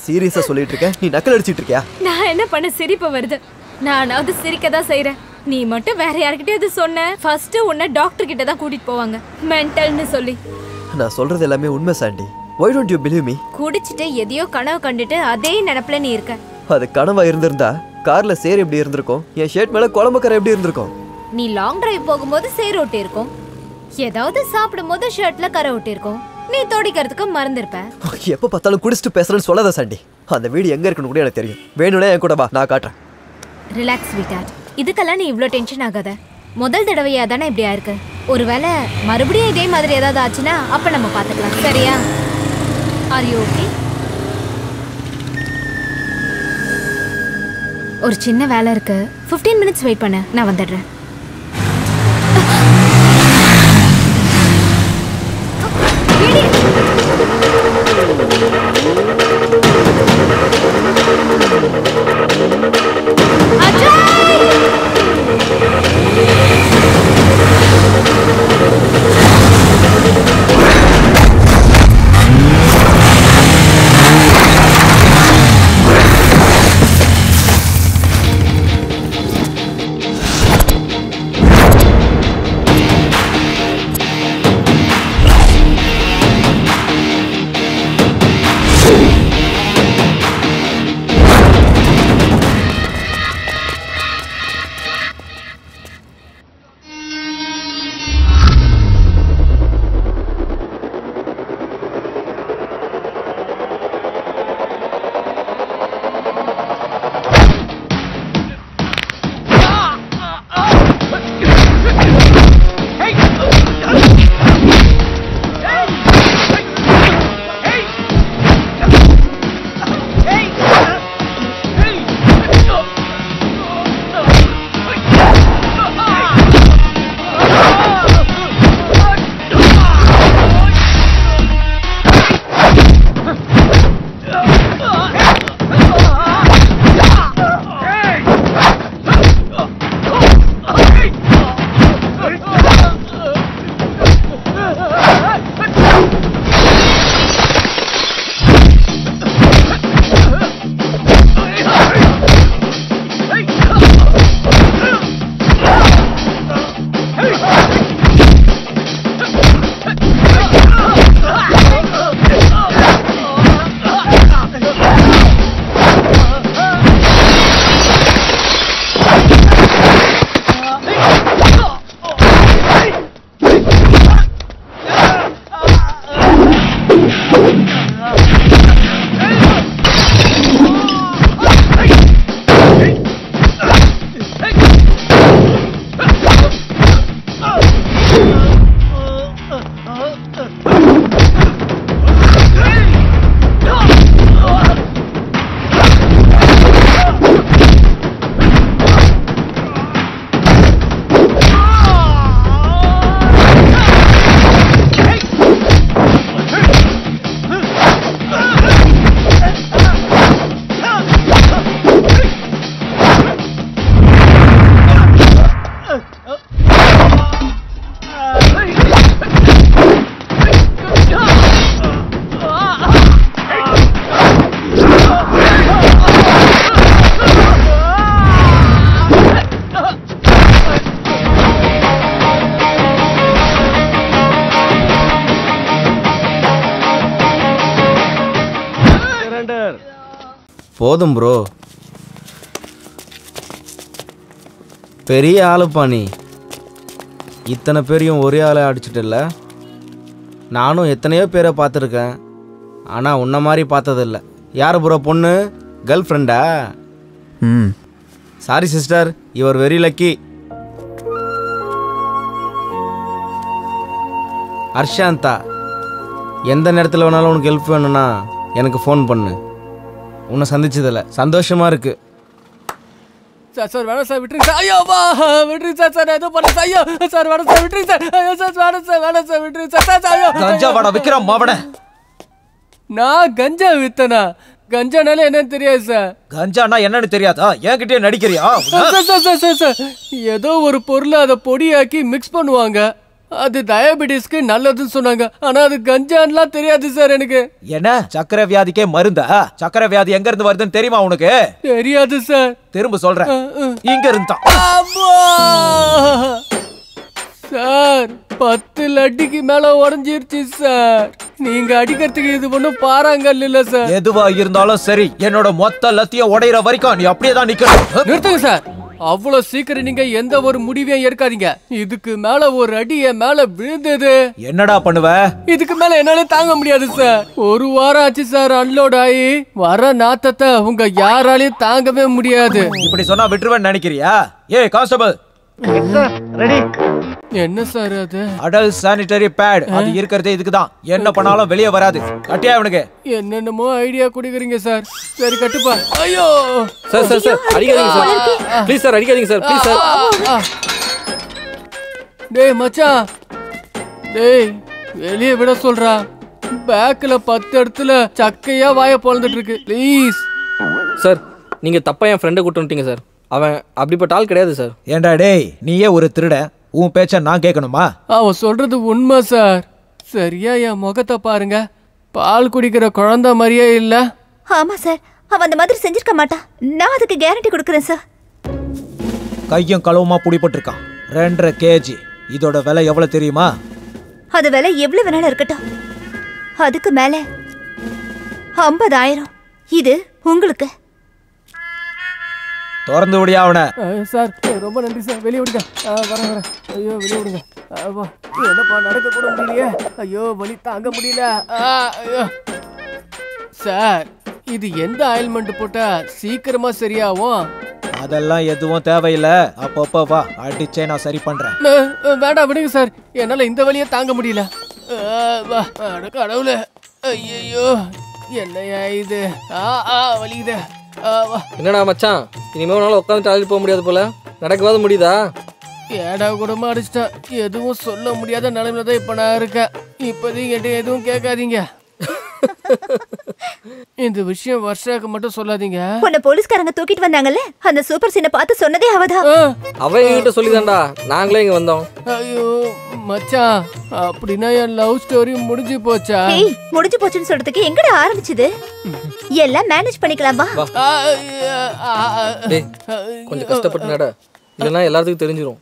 சீரியஸா சொல்லிட்டு இருக்கேன், நீ நக்கல் அடிச்சிட்டு இருக்கியா? நான் என்ன பண்ண, சிரிப்பு வருது. நானாவது சிரிக்க தான் செய்யறேன். நீ மட்டும் வேற யார்கிட்டயாவது சொன்ன, ஃபர்ஸ்ட் உன்னை டாக்டர் கிட்ட தான் கூட்டிட்டு போவாங்க, மென்டல்னு சொல்லி. நான் சொல்றது எல்லாமே உண்மை Chandy. Why don't you believe me? குடிச்சிட்டு எதையோ கனவு கண்டுட்டு அதே நினைப்புல நீ இருக்க. அது கனவா இருந்திருந்தா கார்ல சேர் எப்படி இருந்திருக்கும், என் ஷர்ட் மேல குழம்பு கரை எப்படி இருந்திருக்கும்? நீ லாங் டிரைவ் போகும்போது சேர் ஒட்டி இருக்கும், ஏதாவது சாப்பிடும் போது ஷர்ட்ல கரை ஒட்டி இருக்கும், நீ தோடிக்கிறதுக்கு மறந்துருப்ப. எப்ப பார்த்தாலும் குடிச்சிட்டு பேசுறேன்னு சொல்லாத சாண்டி. அந்த வீடு எங்க இருக்குன்னு கூட எனக்கு தெரியும். வேணும்னா என் கூட வா, நான் காட்டுறேன். ரிலாக்ஸ் ஸ்வீட்டார்ட், இதுக்கெல்லாம் நீ இவ்ளோ டென்ஷன் ஆகாத. முதல் தடவையா தானே இப்படி ஆயிருக்கு. ஒருவேளை மறுபடியும் இதே மாதிரி ஏதாவது ஆச்சுன்னா அப்ப நம்ம பாத்துக்கலாம், சரியா? Are you okay? ஒரு சின்ன வேலை இருக்கு, 15 minutes வெயிட் பண்ணு, நான் வந்துடுறேன். போதும் ப்ரோ. பெரிய ஆளுப்பா நீ. இத்தனை பேரையும் ஒரே ஆளை அடிச்சிட்டல. நானும் எத்தனையோ பேரை பார்த்துருக்கேன், ஆனால் உன்ன மாதிரி பார்த்ததில்ல. யார் ப்ரோ பொண்ணு? கேர்ள் ஃப்ரெண்டா? Sorry sister, your very lucky. ஹர்ஷாந்தா, எந்த நேரத்தில் வேணாலும் உனக்கு ஹெல்ப் வேணும்னா எனக்கு ஃபோன் பண்ணு. உன்னை சந்திச்சதில்ல, சந்தோஷமா இருக்கு. சார் சார் வேணாம் சார், விட்டுருங்க சார். ஐயோ வா விட்டுருங்க சார். சார் எதுவும் பண்ணல சார். ஐயோ சார் வேணாம் சார், விட்டுருங்க சார். ஐயோ சார் வேணாம் சார், வேணாம் சார், விட்டுருங்க சார். சார் ஐயோ கஞ்சா வாடா விக்ரம் மாவட. நான் கஞ்சா வித்தனா? கஞ்சானால என்னன்னு தெரியாது சார். கஞ்சானா என்னன்னு தெரியாதா? என்கிட்டயே நடிக்கிறியா? Sir sir sir sir sir ஏதோ ஒரு பொருளை அதை பொடியாக்கி மிக்ஸ் பண்ணுவாங்க, அது டயபெட்டிஸ்க்கு நல்லதுன்னு சொன்னாங்க. ஆனா அது கஞ்சான்லாம் தெரியாது சார் எனக்கு. என்ன சக்கரை வியாதிக்கே மருந்தா? சக்கரை வியாதி எங்க இருந்து வருதுன்னு தெரியுமா உனக்கு? தெரியாது சார். திரும்ப சொல்றேன், இங்க இருந்தா. சார் 10 லட்டிக்கு மேல உடஞ்சிருச்சு சார். நீங்க அடிக்கிறதுக்கு இது ஒண்ணும் பாறாங்கல் இல்ல சார். எதுவா இருந்தாலும் சரி, என்னோட மொத்த லத்தியம் உடையிற வரைக்கும் நீ அப்படியே தான் நிக்கணும். நிறுத்துங்க சார். அவ்வளவு சீக்கிரம் நீங்க எந்த ஒரு முடிவையும் எடுக்காதீங்க. இதுக்கு மேல ஒரு அடி என் மேல விழுந்தது. என்னடா பண்ணுவ? இதுக்கு மேல என்னால தாங்க முடியாது சார். ஒரு வாரம் ஆச்சு சார் அன்லோட் ஆகி. வர நாத்தத்தை உங்க யாராலையும் தாங்கவே முடியாது. இப்படி சொன்னா விட்டுருவேன்னு நினைக்கிறியா? ஏய் கான்ஸ்டபிள், என்ன சார் அது? Adult sanitary pad. அது இருக்கிறதே இதுக்குதான். என்ன பண்ணாலும் வெளியே வராது. கட்டியா இவனுக்கு? என்னென்னமோ ஐடியா குடிக்கிறீங்க சார். சரி கட்டுப்பா. ஐயோ சார் சார் சார் அடிக்காதீங்க சார். ப்ளீஸ் சார் அடிக்காதீங்க சார். Please sir. டேய் மச்சான், டேய் வெளியே விட சொல்றா. பேக்ல 10 இடத்துல சக்கையா வாய பொளந்துட்டு இருக்கு. ப்ளீஸ் சார், நீங்க தப்பா என் ஃப்ரெண்டை கூட்டு வந்துட்டீங்க சார். அவன் அப்படிப்பட்ட ஆள் கிடையாது சார். ஏண்டா டேய், நீயே ஒரு திருட, உன் பேச்ச நான் கேட்கணுமா? அவன் சொல்றது உண்மை சார். சரியா என் முகத்தை பாருங்க, பால் குடிக்கிற குழந்தை மாதிரியே இல்ல. ஆமா சார், அவன் அந்த மாதிரி செஞ்சிருக்க மாட்டான். நான் அதுக்கு கேரண்டி கொடுக்குறேன் சார். கையும் களவுமா புடிபட்டிருக்கான். 2.5 kg. இதோட விலை எவ்வளவு தெரியுமா? அது விலை எவ்வளவு வேணாலும் இருக்கட்டும், அதுக்கு மேல 50,000. இது உங்களுக்கு. திறந்து விடியா அவனை. சார் ரொம்ப நன்றி சார். வெளியே விடுங்க. வரேன் வரேன். ஐயோ வெளியே விடுங்க. என்னப்பா நடக்க கூட முடியலையே. ஐயோ வலி தாங்க முடியல. ஐயோ சார், இது எந்த ஆயில்மெண்ட் போட்டா சீக்கிரமா சரியாகும்? அதெல்லாம் எதுவும் தேவையில்லை. அப்பப்போ வா, அடிச்சே நான் சரி பண்றேன். வேண்டாம் விடுங்க சார், என்னால இந்த வலியை தாங்க முடியல. கடவுளே, ஐயோ என்னையா இது? வலிக்குது. என்னடா மச்சான், இனிமே உன்னால உட்காந்து டாய்லெட் போக முடியாது போல. நடக்கவாது முடியுதா? ஏடா கூடமா அடிச்சிட்டேன். எதுவும் சொல்ல முடியாத நிலைமையில தான் இப்ப நான் இருக்கேன். இப்போதைக்கு என்கிட்ட எதுவும் கேட்காதீங்க. இந்த விஷயம் வர்ஷாக்கு மட்டும் சொல்லாதீங்க. உன்னை போலீஸ்காரங்க தூக்கிட்டு வந்தாங்கல்ல, அந்த சூப்பர் சீனை பார்த்து சொன்னதே அவதான். அவ என்கிட்ட சொல்லிதான்டா நாங்களே இங்க வந்தோம். ஐயோ மச்சான், அப்படின்னா என் லவ் ஸ்டோரி முடிஞ்சு போச்சா? ஏய், முடிஞ்சு போச்சுன்னு சொல்றதுக்கு எங்கடா ஆரம்பிச்சது? எல்லாம் மேனேஜ் பண்ணிக்கலாம் வா. டேய் கொஞ்சம் கஷ்டப்பட்டு நட, இல்லைன்னா எல்லாத்துக்கும் தெரிஞ்சிரும்.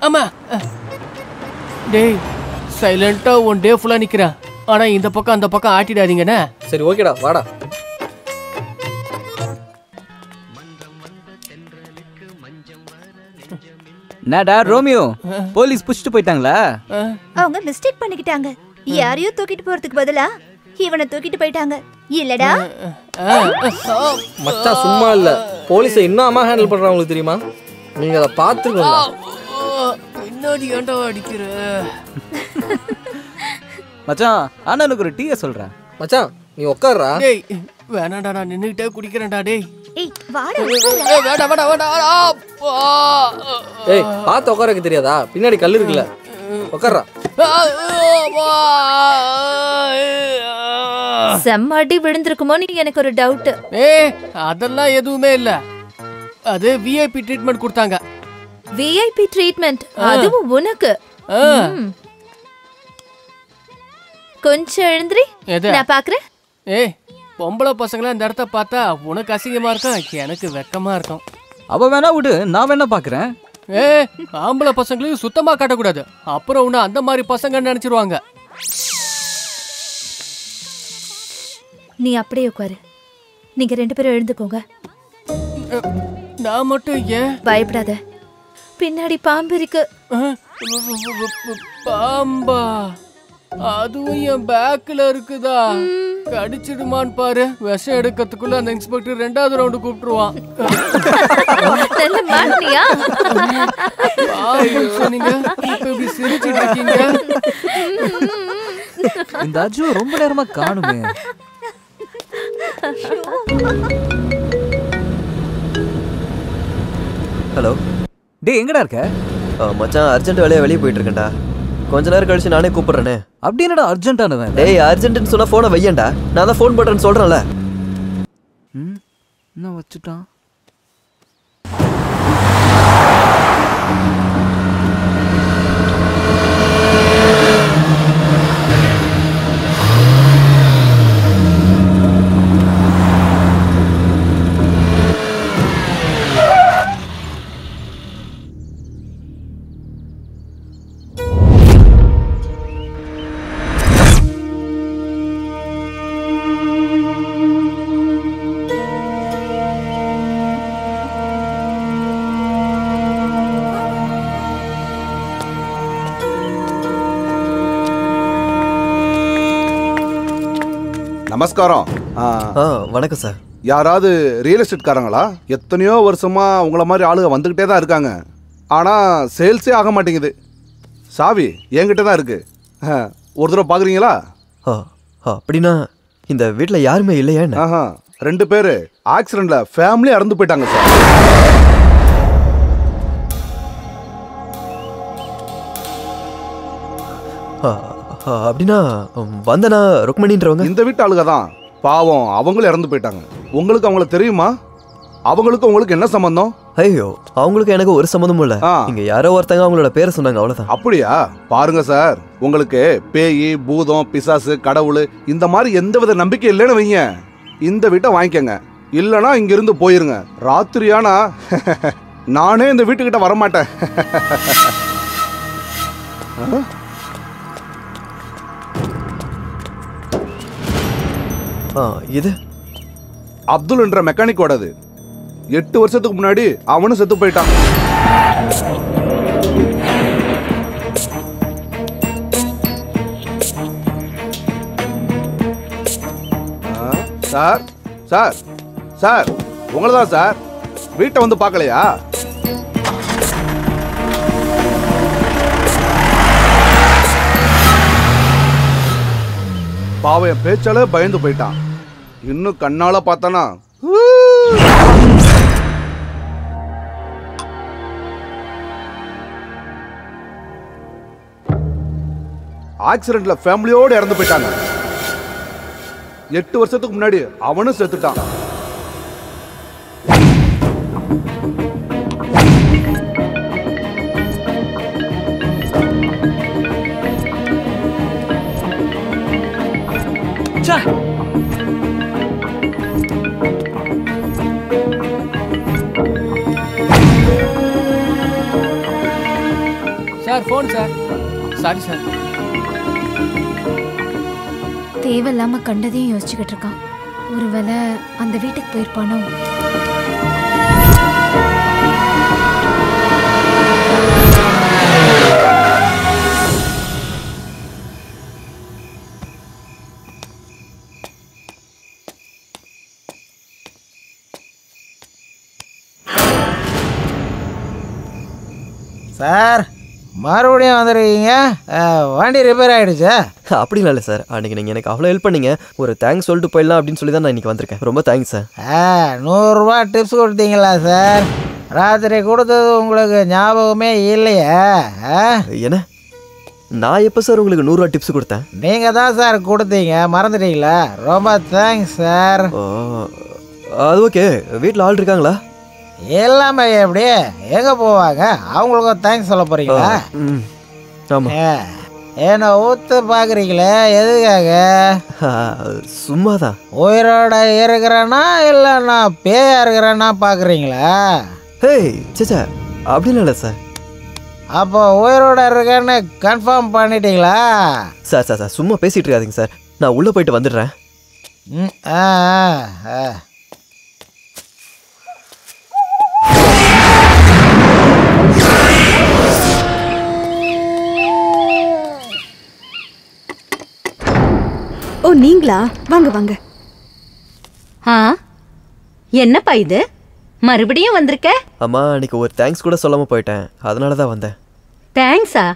ஆமா டேய், சைலண்டா ஒன் டே ஃபுல்லா நிக்கிறேன். ஆனா இந்த பக்கம் அந்த பக்கம் ஆட்டிடாதீங்கண்ணே. சரி ஓகேடா, வாடா. நாடா ரோமியோ, போலீஸ் புடிச்சிட்டு போயிட்டாங்களா? அவங்க மிஸ்டேக் பண்ணிக்கிட்டாங்க. யாரையும் தூக்கிட்டு போறதுக்கு பதிலா இவனை தூக்கிட்டு போயிட்டாங்க. இல்லடா மச்சான் சும்மா இல்ல, போலீஸை இன்னும் அம்மா ஹேண்டில் பண்றாங்க. உங்களுக்கு தெரியுமா? நீங்க அதை பார்த்துருக்கோம். பின்னாடி ஏன்டா அடிக்கிற மச்சான்? அண்ணனுக்கு ஒரு டீயை சொல்றேன். மச்சான் நீ உட்கார்றா. டேய் வேணாடா, நான் நின்னுகிட்டே குடிக்கிறேன்டா. டேய் ஏய் வாடா. வேடா வேடா வேடா. ஏய் பார்த்து உட்காரக்கு தெரியாதா? பின்னாடி கல் இருக்குல்ல, உட்கார்றா. செம்மாடி விழுந்திருக்குமோன்னு எனக்கு ஒரு டவுட். அதெல்லாம் எதுவுமே இல்ல. அது விஐபி ட்ரீட்மெண்ட் கொடுத்தாங்க. VIP treatment? அதுவும் உனக்கு? கொஞ்சம் எழுந்திரி, நான் பாக்குறேன். ஏய் பொம்பளை பசங்களா இந்த இடத்த பார்த்தா உனக்கு அசிங்கமா இருக்கும், எனக்கு வெக்கமா இருக்கும். அவ வேணா விடு, நான் வேணா பாக்குறேன். ஆம்பளை பசங்களையும் சுத்தமா காட்டக்கூடாது, அப்புறம் உன்னை அந்த மாதிரி பசங்க நினைச்சிருவாங்க. நீ அப்படியே உட்காரு. நீங்க 2 பேரும் எழுந்துக்கோங்க. நான் மட்டும் ஏன்? பயப்படாத, பின்னாடி பாம்பு இருக்கு. பாம்பா? அதுவும் என் பேக்ல இருக்குதா? கடிச்சிடுமான்னு பாரு. விஷம் எடுக்கிறதுக்குள்ள அந்த இன்ஸ்பெக்டர் 2வது ரவுண்டு கூப்பிட்டுருவான். நீங்க இப்படி சிரிச்சிட்டு இருக்கீங்க. இந்த அஜு ரொம்ப நேரமா காணுமே. ஹலோ டே, எங்கடா இருக்க? மச்சான், அர்ஜென்ட் வேலையா வெளியே போயிட்டு இருக்கேன்டா. கொஞ்ச நேரம் கழிச்சு நானே கூப்பிடுறேனே. அப்படி என்னடா அர்ஜென்ட்டானவன்? டேய், அர்ஜென்ட்னு சொன்னா போனை வையேன்டா. நான் தான் ஃபோன் பண்றேன்னு சொல்றேன்ல. என்ன வச்சுட்டான்? நமஸ்காரம். வணக்கம் சார். யாராவது ரியல் எஸ்டேட் காரங்களா? எத்தனையோ வருஷமா உங்களை மாதிரி ஆளுங்க வந்துக்கிட்டே தான் இருக்காங்க. ஆனால் சேல்ஸே ஆக மாட்டேங்குது. சாவி என்கிட்ட தான் இருக்கு. ஒரு தடவை பார்க்குறீங்களா? அப்படின்னா இந்த வீட்டில் யாருமே இல்லையா? 2 பேர் ஆக்சிடென்ட்ல ஃபேமிலி இறந்து போயிட்டாங்க சார். அப்படின்னா வந்தனா ருக்மணின்றவங்க இந்த வீட்டு ஆளுங்க தான். பாவம், அவங்களும் இறந்து போயிட்டாங்க. உங்களுக்கு அவங்கள தெரியுமா? அவங்களுக்கு உங்களுக்கு என்ன சம்பந்தம்? ஐயோ, அவங்களுக்கு எனக்கு ஒரு சம்பந்தமும் இல்ல. இங்க யாரோ ஒருத்தங்க அவங்களோட பேரை சொன்னாங்க, அவ்வளவுதான். அப்படியா? பாருங்க சார், உங்களுக்கு பேய், பூதம், பிசாசு, கடவுள் இந்த மாதிரி எந்தவித நம்பிக்கை இல்லைன்னு வைங்க, இந்த வீட்டை வாங்கிக்கங்க. இல்லைன்னா இங்க இருந்து போயிருங்க. ராத்திரியானா நானே இந்த வீட்டுக்கிட்ட வரமாட்டேன். இது அப்துல் என்ற மெக்கானிக்கோடது. 8 வருஷத்துக்கு முன்னாடி அவனும் செத்து போயிட்டான். சார் சார் சார், உங்களை தான் சார். வீட்டை வந்து பார்க்கலையா? பாவம், என் பேச்சால பயந்து போயிட்டான். இன்னும் கண்ணால பார்த்தானா ஆக்சிடென்ட்ல ஃபேமிலியோட இறந்து போயிட்டாங்க. 8 வருஷத்துக்கு முன்னாடி அவனும் செத்துட்டான். Sir, phone sir. Sorry sir. தேவையில்லாம கண்டதையும் யோசிச்சுக்கிட்டு இருக்கான். ஒருவேளை அந்த வீட்டுக்கு போயிருப்பானோ? சார், மறுபடியும் வந்துருக்கீங்க. வண்டி ரிப்பேர் ஆகிடுச்சா? அப்படிலாம் இல்லை சார். அன்றைக்கி நீங்கள் எனக்கு அவ்வளோ ஹெல்ப் பண்ணீங்க. ஒரு தேங்க்ஸ் சொல்லிட்டு போயிடலாம் அப்படின்னு சொல்லி தான் நான் இன்றைக்கி வந்திருக்கேன். ரொம்ப தேங்க்ஸ் சார். 100 ரூபா டிப்ஸ் கொடுத்தீங்களா சார்? ராத்திரி கொடுத்தது உங்களுக்கு ஞாபகமே இல்லையா? என்ன? நான் எப்போ சார் உங்களுக்கு 100 ரூபா டிப்ஸ் கொடுத்தேன்? நீங்கள் தான் சார் கொடுத்தீங்க, மறந்துட்டீங்களா? ரொம்ப தேங்க்ஸ் சார். அது ஓகே. வீட்டில் ஆள் இருக்காங்களா? எல்லாமே எப்படி எங்கே போவாங்க? அவங்களுக்கும் தேங்க்ஸ் சொல்ல போகிறீங்களா? என்ன ஊத்து பார்க்குறீங்களே, எதுக்காக? சும்மாதான். உயிரோட இருக்கிறேன்னா இல்லை நான் பேயா இருக்கிறேன்னா பார்க்குறீங்களா? ஹேய் சேச்சா, அப்படிலாம் இல்லை சார். அப்போ உயிரோட இருக்கேன்னு கன்ஃபார்ம் பண்ணிட்டீங்களா? சார் சார் சார், சும்மா பேசிகிட்டு இருக்காதீங்க சார். நான் உள்ளே போயிட்டு வந்துடுறேன். ஆ ஆ ஆ ஓ நீங்களா? வாங்க வாங்க. ஆ என்னப்பா இது மறுபடியும் வந்திருக்க? அம்மா அன்னைக்கு ஒரு தேங்க்ஸ் கூட சொல்லாம போயிட்டேன், அதனால தான் வந்தேன். தேங்க்ஸா?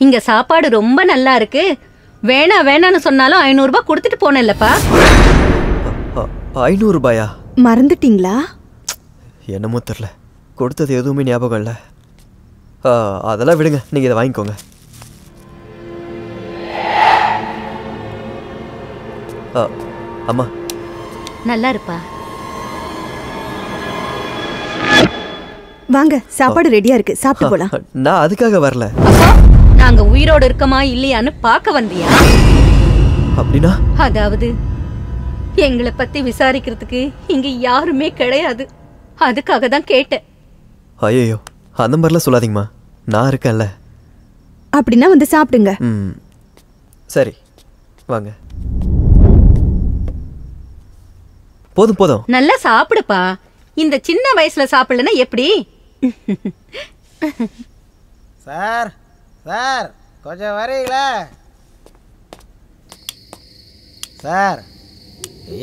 இங்க சாப்பாடு ரொம்ப நல்லா இருக்கு. வேணான்னு சொன்னாலும் 500 ரூபாய் கொடுத்துட்டு போனேன்லப்பா. 500 ரூபாயா? மறந்துட்டீங்களா? என்னமோ தெரியல, கொடுத்தது எதுவுமே ஞாபகம் இல்லை. அதெல்லாம் விடுங்க, நீங்க இதை வாங்கிக்கோங்க. அம்மா நல்லா இருப்பா. வாங்க, சாப்பாடு ரெடியா இருக்கு, சாப்பிட்டு போலாம். நான் அதுக்காக வரல. நாங்க உயிரோடு இருக்கமா இல்லையான்னு பார்க்க வந்தியா? அப்படின்னா அதாவது எங்களை பத்தி விசாரிக்கிறதுக்கு இங்க யாருமே கிடையாது, அதுக்காக தான் கேட்டேன். ஐயோ அந்த மாதிரிலாம் சொல்லாதீங்கம்மா, நான் இருக்கேன்ல. அப்படின்னா வந்து சாப்பிடுங்க. சரி வாங்க. போதும் போதும். நல்லா சாப்பிடுப்பா. இந்த சின்ன வயசுல சாப்பிடலன்னா எப்படி? சார் சார் கொஞ்சம் வரீங்களா சார்?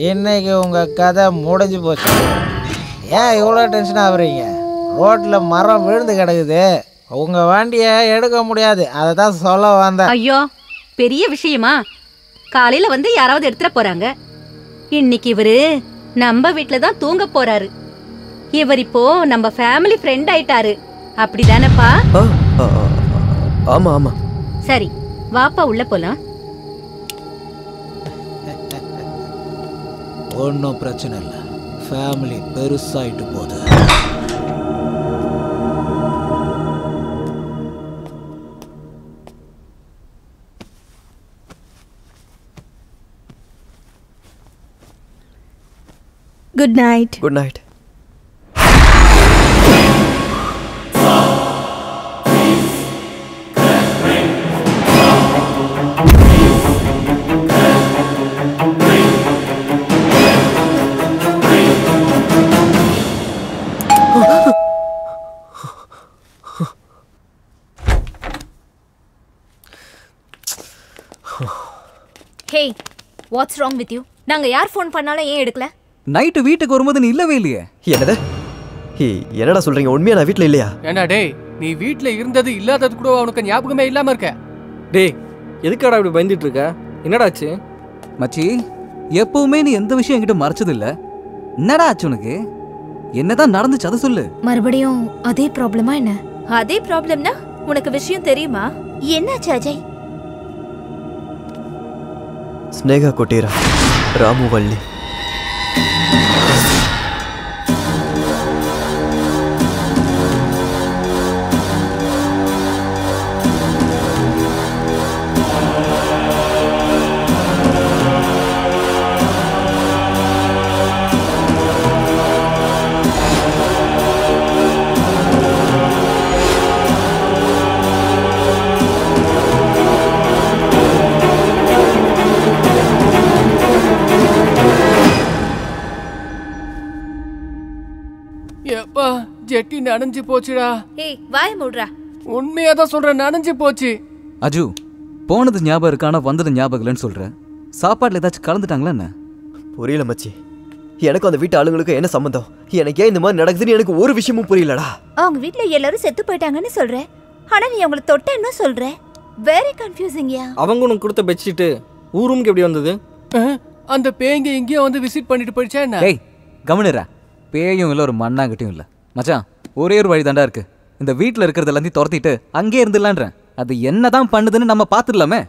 இன்னைக்கு உங்கள் கதை முடிஞ்சு போச்சு. ஏன் இவ்வளோ டென்ஷன் ஆகுறீங்க? ரோட்டில் மரம் விழுந்து கிடக்குது, உங்கள் வண்டியை எடுக்க முடியாது, அதை தான் சொல்ல வந்தேன். ஐயோ பெரிய விஷயமா? காலையில வந்து யாராவது எடுத்துட போறாங்க. இன்னைக்கு இவரு நம்ம வீட்டுல தான் தூங்க போறாரு. இவர் இப்போ நம்ம ஃபேமிலி ஃப்ரெண்ட் ஆயிட்டாரு, அப்படிதானப்பா? ஆமா ஆமா. சரி வாப்பா உள்ள போலாம். ஒன்றும் பிரச்சனை இல்லை, ஃபேமிலி பெருசாயிட்டு போகுது. Good night. Good night. Hey, what's wrong with you? நாங்க யார் ஃபோன் பண்ணாலும் ஏன் எடுக்கல? நைட்டு வீட்டுக்கு வரும்போது நீ இல்லவே இல்லையே. என்னது? என்னடா சொல்றீங்க? உண்மையா நான் வீட்ல இல்லையா? ஏண்டா டேய், நீ வீட்ல இருந்தது இல்லாதது கூட உனக்கு ஞாபகமே இல்லாம இருக்க. டேய் எதுக்காடா இப்படி பயந்துட்டு இருக்க? என்னடாச்சு மச்சி? எப்பவுமே நீ எந்த விஷயம் என்கிட்ட மறைச்சது இல்ல. என்னடா ஆச்சு உனக்கு? என்னதான் நடந்துச்சு அதை சொல்லு. மறுபடியும் அதே ப்ராப்ளமா என்ன? அதே ப்ராப்ளம்னா உனக்கு விஷயம் தெரியுமா? என்னாச்சு அஜய்? ஸ்னேகா கொட்டீரா, ராமு வள்ளி. எப்பா ஜெட்டி நனைஞ்சு போச்சுடா. ஏய் வாய மூடுடா. உண்மையா தான் சொல்றேன், நனைஞ்சு போச்சு. அஜு, போனது ஞாபகம் இருக்கு ஆனா வந்தது ஞாபகம் இல்லைன்னு சொல்ற. சாப்பாடுல ஏதாச்சும் கலந்துட்டாங்களா என்ன? புரியல மச்சி, எனக்கும் அந்த வீட்டு ஆளுங்களுக்கு என்ன சம்பந்தம்? எனக்கு ஏன் இந்த மாதிரி நடக்குதுன்னு எனக்கு ஒரு விஷயமும் புரியலடா. அவங்க வீட்ல எல்லாரும் செத்து போயிட்டாங்கன்னு சொல்ற, ஆனா நீ அவங்கள தொட்டேன்னு சொல்ற. வெரி கன்ஃபியூசிங்யா. அவங்க உனக்கு கொடுத்த பெட்ஷீட் ஊருக்கு எப்படி வந்தது? அந்த பேய்ங்க எங்கேயோ வந்து விசிட் பண்ணிட்டு போயிடுச்சா என்ன? டேய் கவனிரா, பேயும் இல்லை ஒரு மண்ணாங்கட்டியும் இல்லை மச்சான். ஒரே ஒரு வழி தாண்டா இருக்கு. இந்த வீட்டில் இருக்கிறது எல்லாத்தையும் துரத்திட்டு அங்கே இருந்துடலான்றேன். அது என்னதான் பண்ணுதுன்னு நம்ம பார்த்துடலாமே.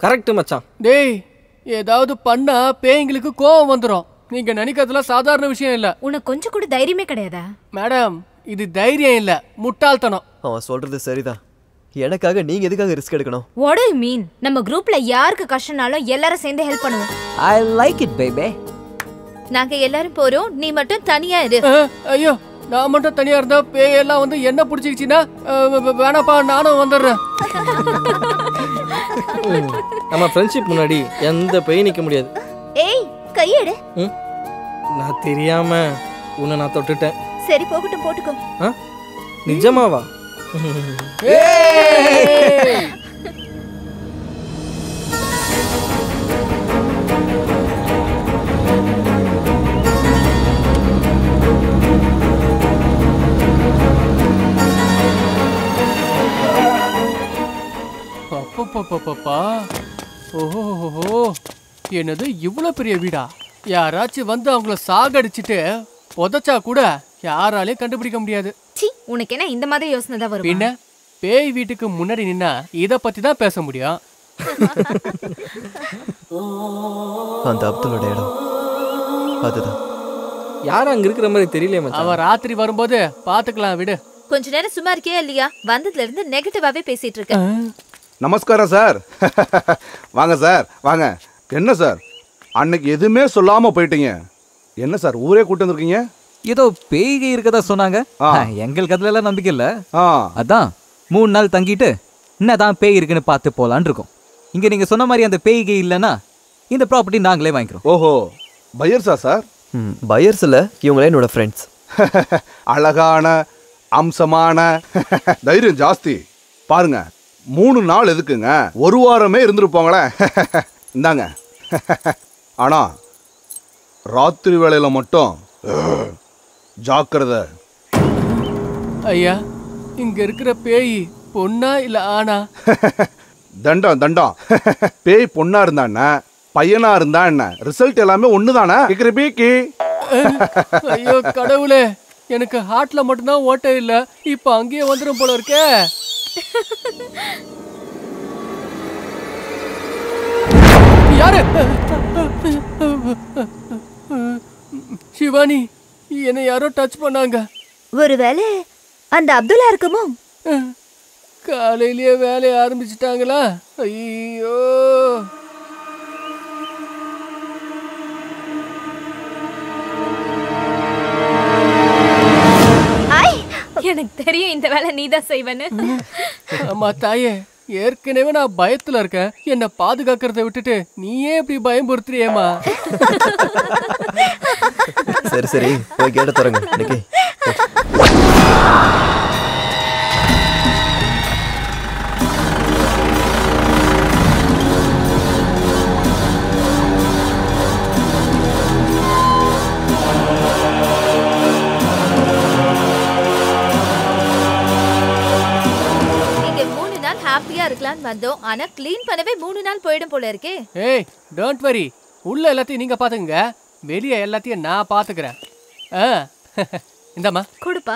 கரெக்ட் மச்சான். டேய் ஏதாவது பண்ணா பேய்ங்களுக்கு கோவம் வந்துடும். நீங்க நினைக்கிறதுலாம் சாதாரண விஷயம் இல்ல. உனக்கு கொஞ்சம் கூட தைரியமே கிடையாதா? மேடம், இது தைரியம் இல்ல, முட்டாள்தனம். அவன் சொல்றது சரிதான். எனக்காக நீங்க எதுக்காக ரிஸ்க் எடுக்கணும்? What do you mean? நம்ம குரூப்ல யாருக்கு கஷ்டம்னாலும் எல்லாரும் சேர்ந்து ஹெல்ப் பண்ணுவோம். I like it baby. நாங்க எல்லாரும் போறோம், நீ மட்டும் தனியா இரு. ஐயோ, நான் மட்டும் தனியா இருந்தா பேயெல்லாம் வந்து என்ன பிடிச்சிக்கிச்சுன்னா வேணாப்பா, நானும் வந்துடுறேன். நம்ம ஃப்ரெண்ட்ஷிப் முன்னாடி எந்த பேய் நிக்க முடியாது. ஏய் கையெடு. நான் தெரியாம உன்னை நான் தொட்டுட்டேன். சரி போகட்டும், போட்டுக்கோ. நிஜமாவா? அப்பப்பப்பப்பா, ஓஹோ, என்னது இவ்வளவு பெரிய வீடா? யாராச்சும் வந்து அவங்கள சாகடிச்சிட்டு புதைச்சா கூட யாராலையும் கண்டுபிடிக்க முடியாது. உனக்கு என்ன இந்த மாதிரி யோசனை தான் வரும்? பின்ன பேய் வீட்டுக்கு முன்னாடி நின்னா இத பத்தி தான் பேச முடியும். அந்த அப்துல்லோட இடம் அதுதான். யாரும் அங்க இருக்கிற மாதிரி தெரியல மச்சான். அவ ராத்திரி வரும்போது பாத்துக்கலாம், விடு. கொஞ்ச நேரம் சும்மா இருக்கியா இல்லையா? வந்ததுல இருந்து நெகட்டிவாவே பேசிட்டு இருக்க. நமஸ்காரம் சார். வாங்க சார் வாங்க. என்ன சார் அன்னைக்கு எதுவுமே சொல்லாம போயிட்டீங்க? என்ன சார் ஊரே கூட்டு வந்திருக்கீங்க? ஏதோ பேய்கை இருக்கதா சொன்னாங்க. எங்களுக்கு அதுல எல்லாம் நம்பிக்கை இல்ல. அதான் 3 நாள் தங்கிட்டு என்னதான் பேய் இருக்குன்னு பார்த்து போலான்னு இருக்கோம். இங்க நீங்க சொன்ன மாதிரி அந்த பேய்கை இல்லைன்னா இந்த ப்ராப்பர்ட்டி நாங்களே வாங்கிக்கிறோம். ஓஹோ, பையர்ஸா சார்? பையர்ஸ் இல்ல, இவங்களே என்னோட ஃப்ரெண்ட்ஸ். அழகான அம்சமான தைரியம் ஜாஸ்தி. பாருங்க 3 நாள் எதுக்குங்க, 1 வாரமே இருந்துருப்போங்களேன். இந்தாங்க. ஆனா ராத்திரி வேளையில மட்டும் ஜாக்கிரதை. ஐயா, இங்க இருக்கிற பேய் பொண்ணா இல்ல ஆனா? தண்டம் தண்டம். பேய் பொண்ணா இருந்தா என்ன, பையனா இருந்தா என்ன, ரிசல்ட் எல்லாமே ஒண்ணுதானே. ஐயோ கடவுளே, எனக்கு ஹார்ட்ல மட்டும்தான் ஓட்டை இல்ல, இப்ப அங்கேயே வந்துடும் போல இருக்கே. யாரு? சிவானி, என்னை யாரோ டச் பண்ணாங்க. ஒருவேளை அந்த அப்துல்லா இருக்குமோ? காலையிலேயே வேலையை ஆரம்பிச்சிட்டாங்களா? ஐயோ, எனக்கு தெரியும் இந்த வேலை நீதான் செய்வேன்னு. ஆமா தாயே, ஏற்கனவே நான் பயத்துல இருக்கேன். என்ன பாதுகாக்கிறத விட்டுட்டு நீயே இப்படி பயம்புறுத்துறியேமா? சரி சரி, போய் கேட்ட தரங்க. இன்னைக்கு ஹாப்பியா இருக்கலாம்னு வந்தோம். ஆனா க்ளீன் பண்ணவே 3 நாள் போயிடும் போல இருக்கே. ஏய், டோன்ட் வரி. உள்ள எல்லாத்தையும் நீங்க பாத்துக்கங்க, வெளிய எல்லாத்தையும் நான் பாத்துக்கிறேன். இந்தம்மா கொடுப்பா.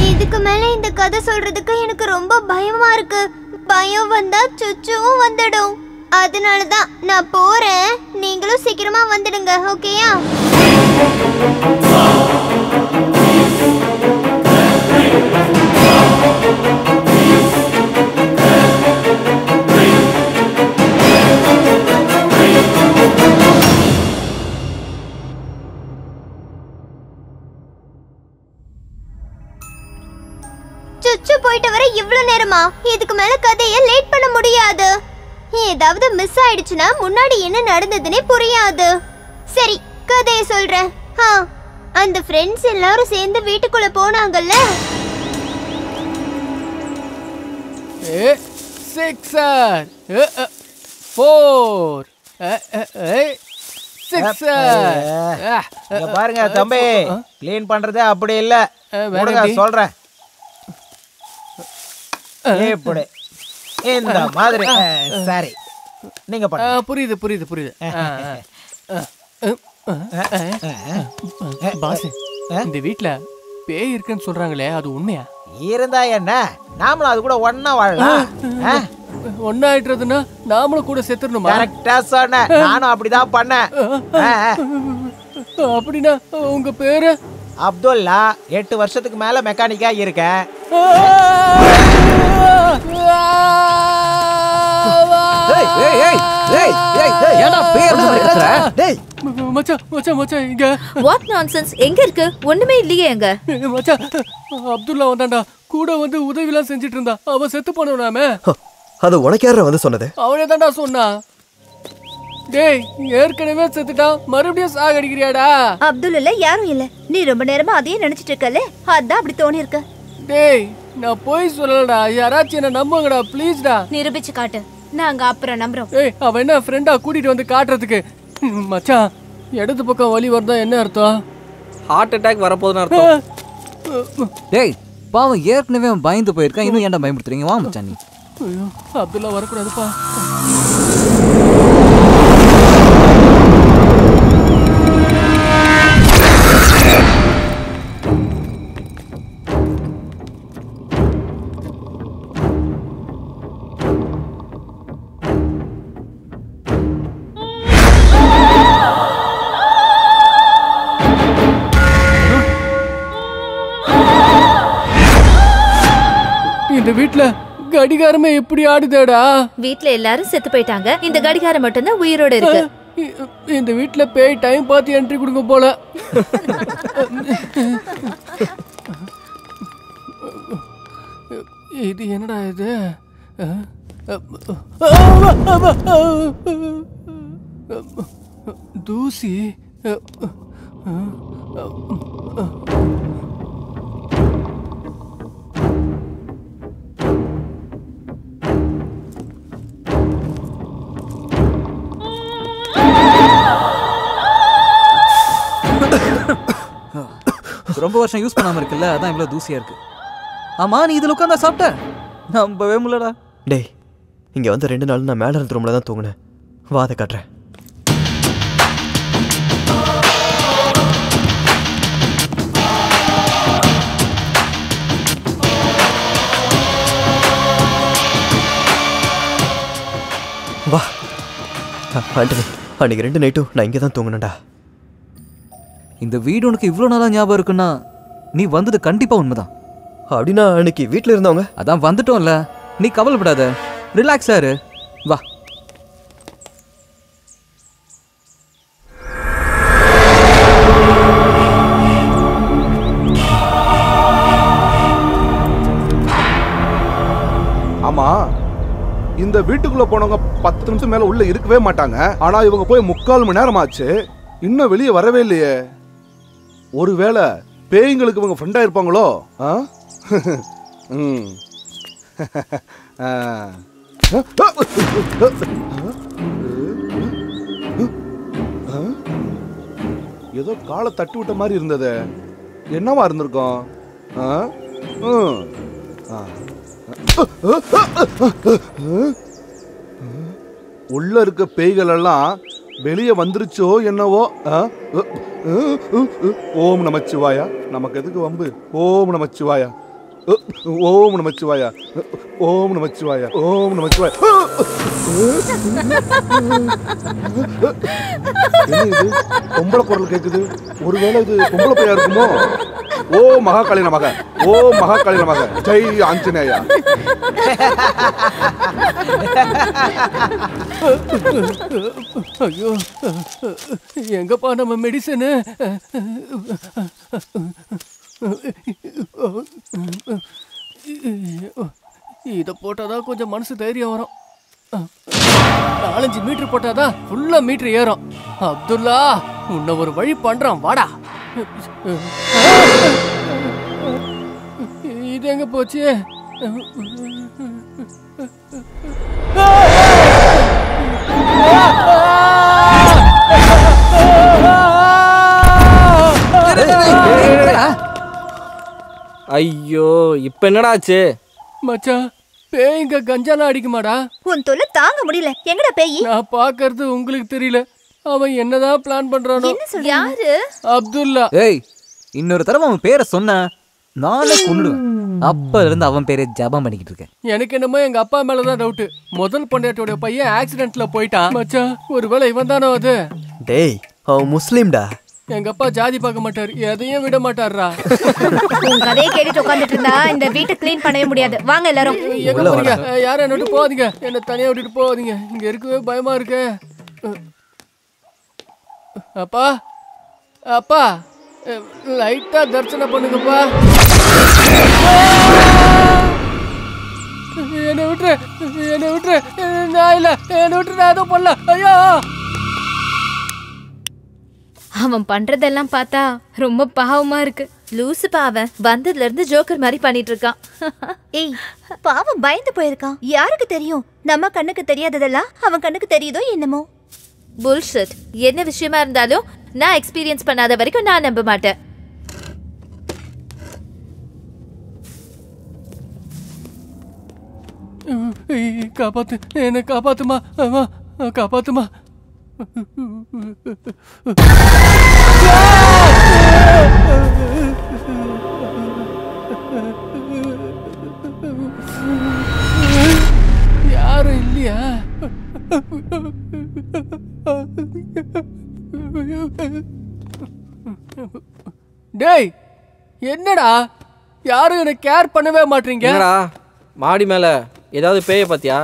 இதுக்கு மேல இந்த கதை சொல்றதுக்கு எனக்கு ரொம்ப பயமா இருக்கு. பயம் வந்தா சுச்சுவும் வந்துடும். அதனாலதான் நான் போறேன். நீங்களும் சீக்கிரமா வந்துடுங்க, ஓகேயா? சுச்சு போயிட்டு வர இவ்வளவு நேரமா? இதுக்கு மேல கதையை லேட் பண்ண முடியாது. ஏதாவது மிஸ் ஆயிடுச்சுன்னா முன்னாடி என்ன நடந்ததுன்னே புரியாது. சரி, கதையை சொல்றேன். அந்த ஃப்ரெண்ட்ஸ் எல்லாரும் சேர்ந்து வீட்டுக்குள்ள போனாங்கல்ல. 6 4 பாருங்க தம்பி, கிளீன் பண்றதே அப்படி இல்ல. சொல்றேன் இப்படி இந்த மாதிரி. சரி, நீங்க புரியுது புரியுது புரியுது. பாஸ், இந்த வீட்ல பேய் இருக்குன்னு சொல்றாங்களே, அது உண்மையா? இருந்தா என்ன, நாமளும் அது கூட ஒண்ணா வாழலாம். ஒன்னாயிட்டுறதுன்னா நாமளும் கூட செத்துறணுமா? கரெக்டா சொன்ன, நானும் அப்படிதான் பண்ணேன். அப்படின்னா உங்க பேரு? அப்துல்லா. 8 வருஷத்துக்கு மேல மெக்கானிக்கா இருக்கேன். What nonsense? எங்க இருக்கு? ஒண்ணுமே இல்லையே. எங்க மச்சான், அப்துல்லா வந்தான்டா. கூட வந்து உதவிலாம் செஞ்சிட்டு இருந்தா. அவ செத்து போனவனாமே. அது உனக்கு யார வந்து சொன்னது? அவனே தான்டா சொன்னா. டேய் ஏற்கனவே செத்துட்டான், மறுபடியும் சாகடிக்கிறியாடா? அப்துல் இல்ல, யாரும் இல்ல. நீ ரொம்ப நேரமா அதையே நினைச்சிட்டு இருக்கல, அதான் அப்படி தோணி இருக்க. டேய் நான் போய் சொல்லலடா, யாராச்சும் என்ன நம்புங்கடா ப்ளீஸ்டா. நிரூபிச்சு காட்டு, நாங்க அப்புறம் நம்புறோம். ஏய் அவன் என்ன ஃப்ரெண்டா கூட்டிட்டு வந்து காட்டுறதுக்கு? மச்சான் இடது பக்கம் வலி வரதா என்ன அர்த்தம்? ஹார்ட் அட்டாக் வரப்போகுதுன்னு அர்த்தம். டேய் பாவம் ஏற்கனவே அவன் பயந்து போயிருக்கான், இன்னும் ஏன்டா பயமுறுத்துறீங்க? வா மச்சான் நீ. ஐயோ அப்துல்லா வரக்கூடாதுப்பா. இந்த வீட்ல கடிகாரமே எப்படி ஆடுதேடா? வீட்ல எல்லாரும் செத்து போயிட்டாங்க, இந்த கடிகாரம் மட்டும்தான் உயிரோட இருக்கு. இந்த வீட்ல பேய் டைம் பார்த்து என்ட்ரி கொடுங்க போல. இது என்னடா இது? தூசி. ரொம்ப வருஷம் யூஸ் பண்ணாம இருக்குல்ல, அதான் இவ்வளவு தூசியா இருக்கு. ஆமா நீ இதுல உட்காந்தா சாப்பிட்ட? நம்பவே முடியலடா. டேய் இங்க வந்து 2 நாள் நான் மேல இருந்த ரூம்ல தான் தூங்குனேன். வா அதை காட்டுறேன். வா ஆண்டனி, அன்னைக்கு 2 நைட்டும் நான் இங்கே தான் தூங்கினேன்டா. இந்த வீடு உனக்கு இவ்வளோ நாளா ஞாபகம் இருக்குன்னா நீ வந்தது கண்டிப்பா உண்மைதான். அப்படின்னா அன்னைக்கு வீட்டில் இருந்தவங்க? அதான் வந்துட்டோம்ல, நீ கவலைப்படாத, ரிலாக்ஸா இரு. வா. ஆமா இந்த வீட்டுக்குள்ள போனவங்க 10 நிமிஷம் மேல உள்ள இருக்கவே மாட்டாங்க. ஆனா இவங்க போய் 3/4 மணி நேரம் ஆச்சு, இன்னும் வெளியே வரவே இல்லையே. ஒருவேளை பேய்களுக்கு இவங்க ஃப்ரெண்டா இருப்பாங்களோ? ஏதோ காலை தட்டி விட்ட மாதிரி இருந்தது, என்னவா இருந்திருக்கும்? உள்ள இருக்க பேய்கள் எல்லாம் வெளியே வந்துருச்சோ என்னவோ. ஓம் நமச்சிவாயா, நமக்கு எதுக்கு வம்பு? ஓம் நமச்சிவாயா, ஓம் நமச்சிவாயா, ஓம் நமச்சிவாயா, ஓம் நமச்சிவாயா. என்ன இது பொம்பளை குரல் கேக்குது? ஒருவேளை இது பொம்பளை பையா இருக்குமோ? ஓ மகாகாளி நமக, ஓ மகாகாளி நமக, ஜெய் ஆஞ்சநேயா. ஐயோ எங்கப்பா நம்ம மெடிசனு? இதை போட்டாதான் கொஞ்சம் மனசு தைரியம் வரும். 4-5 மீட்டர் போட்டாதான் ஃபுல்லா மீட்டர் ஏறும். அப்துல்லா உன்னை ஒரு வழி பண்றான், வாடா. இது எங்க போச்சு? ஐயோ இப்ப என்னடா ஆச்சு? மச்சான் பேய்ங்க கஞ்சாலாம் அடிக்குமாடா? உன் தொல்லை தாங்க முடியல. எங்கடா பேய்? நான் பாக்குறது உங்களுக்கு தெரியல, அவன் என்னதான் பிளான் பண்றானோ. யாரு? அப்துல்லா. ஏய் இன்னொரு தடவை அவன் பேரை சொன்ன நானே கொன்னுடுவேன். அப்ப இருந்து அவன் பேரை ஜபம் பண்ணிக்கிட்டு இருக்கேன். எனக்கு என்னமோ எங்க அப்பா மேலதான் டவுட். முதல் பொண்டாட்டியோட பையன் ஆக்சிடென்ட்ல போயிட்டான் மச்சான். ஒருவேளை இவன் தானோ அது? டேய் அவன் முஸ்லீம்டா. எங்க அப்பா ஜாதி பார்க்க மாட்டாரு, எதையும் விட மாட்டாரா. உன் கதையை கேட்டுட்டு உட்காந்துட்டு இருந்தா இந்த வீட்டை கிளீன் பண்ணவே முடியாது. வாங்க எல்லாரும். எங்க போறீங்க? யாரும் என்ன விட்டு போகாதீங்க, என்ன தனியா விட்டுட்டு போகாதீங்க. இங்க இருக்கவே பயமா இருக்கு. அப்பா அப்பா லைட்டா தரிசனம் பண்ணுங்கப்பா. என்னை விட்டுரு, என்னை விட்டுரு. நான் இல்ல, என்னை விட்டுரு, நான் எதுவும் பண்ணல. ஐயோ! அவன் பண்றதெல்லாம் பார்த்தா ரொம்ப பாவமா இருக்கு. லூசு பாவன் வந்ததுல இருந்து ஜோக்கர் மாதிரி பண்ணிட்டு இருக்கான். ஏய் பாவம் பயந்து போயிருக்கான். யாருக்கு தெரியும் நம்ம கண்ணுக்கு தெரியாததெல்லாம் அவன் கண்ணுக்கு தெரியுதோ என்னமோ. புல்ஷிட். என்ன விஷயமா இருந்தாலும் நான் எக்ஸ்பீரியன்ஸ் பண்ணாத வரைக்கும் நான் நம்ப மாட்டேன். காப்பாத்து, என்ன காப்பாத்துமா, அம்மா காப்பாத்துமா. யாரும் இல்லையா? டேய் என்னடா யாரும் என்ன கேர் பண்ணவே மாட்டீங்க? மாடி மேல ஏதாவது பேய பாத்தியா?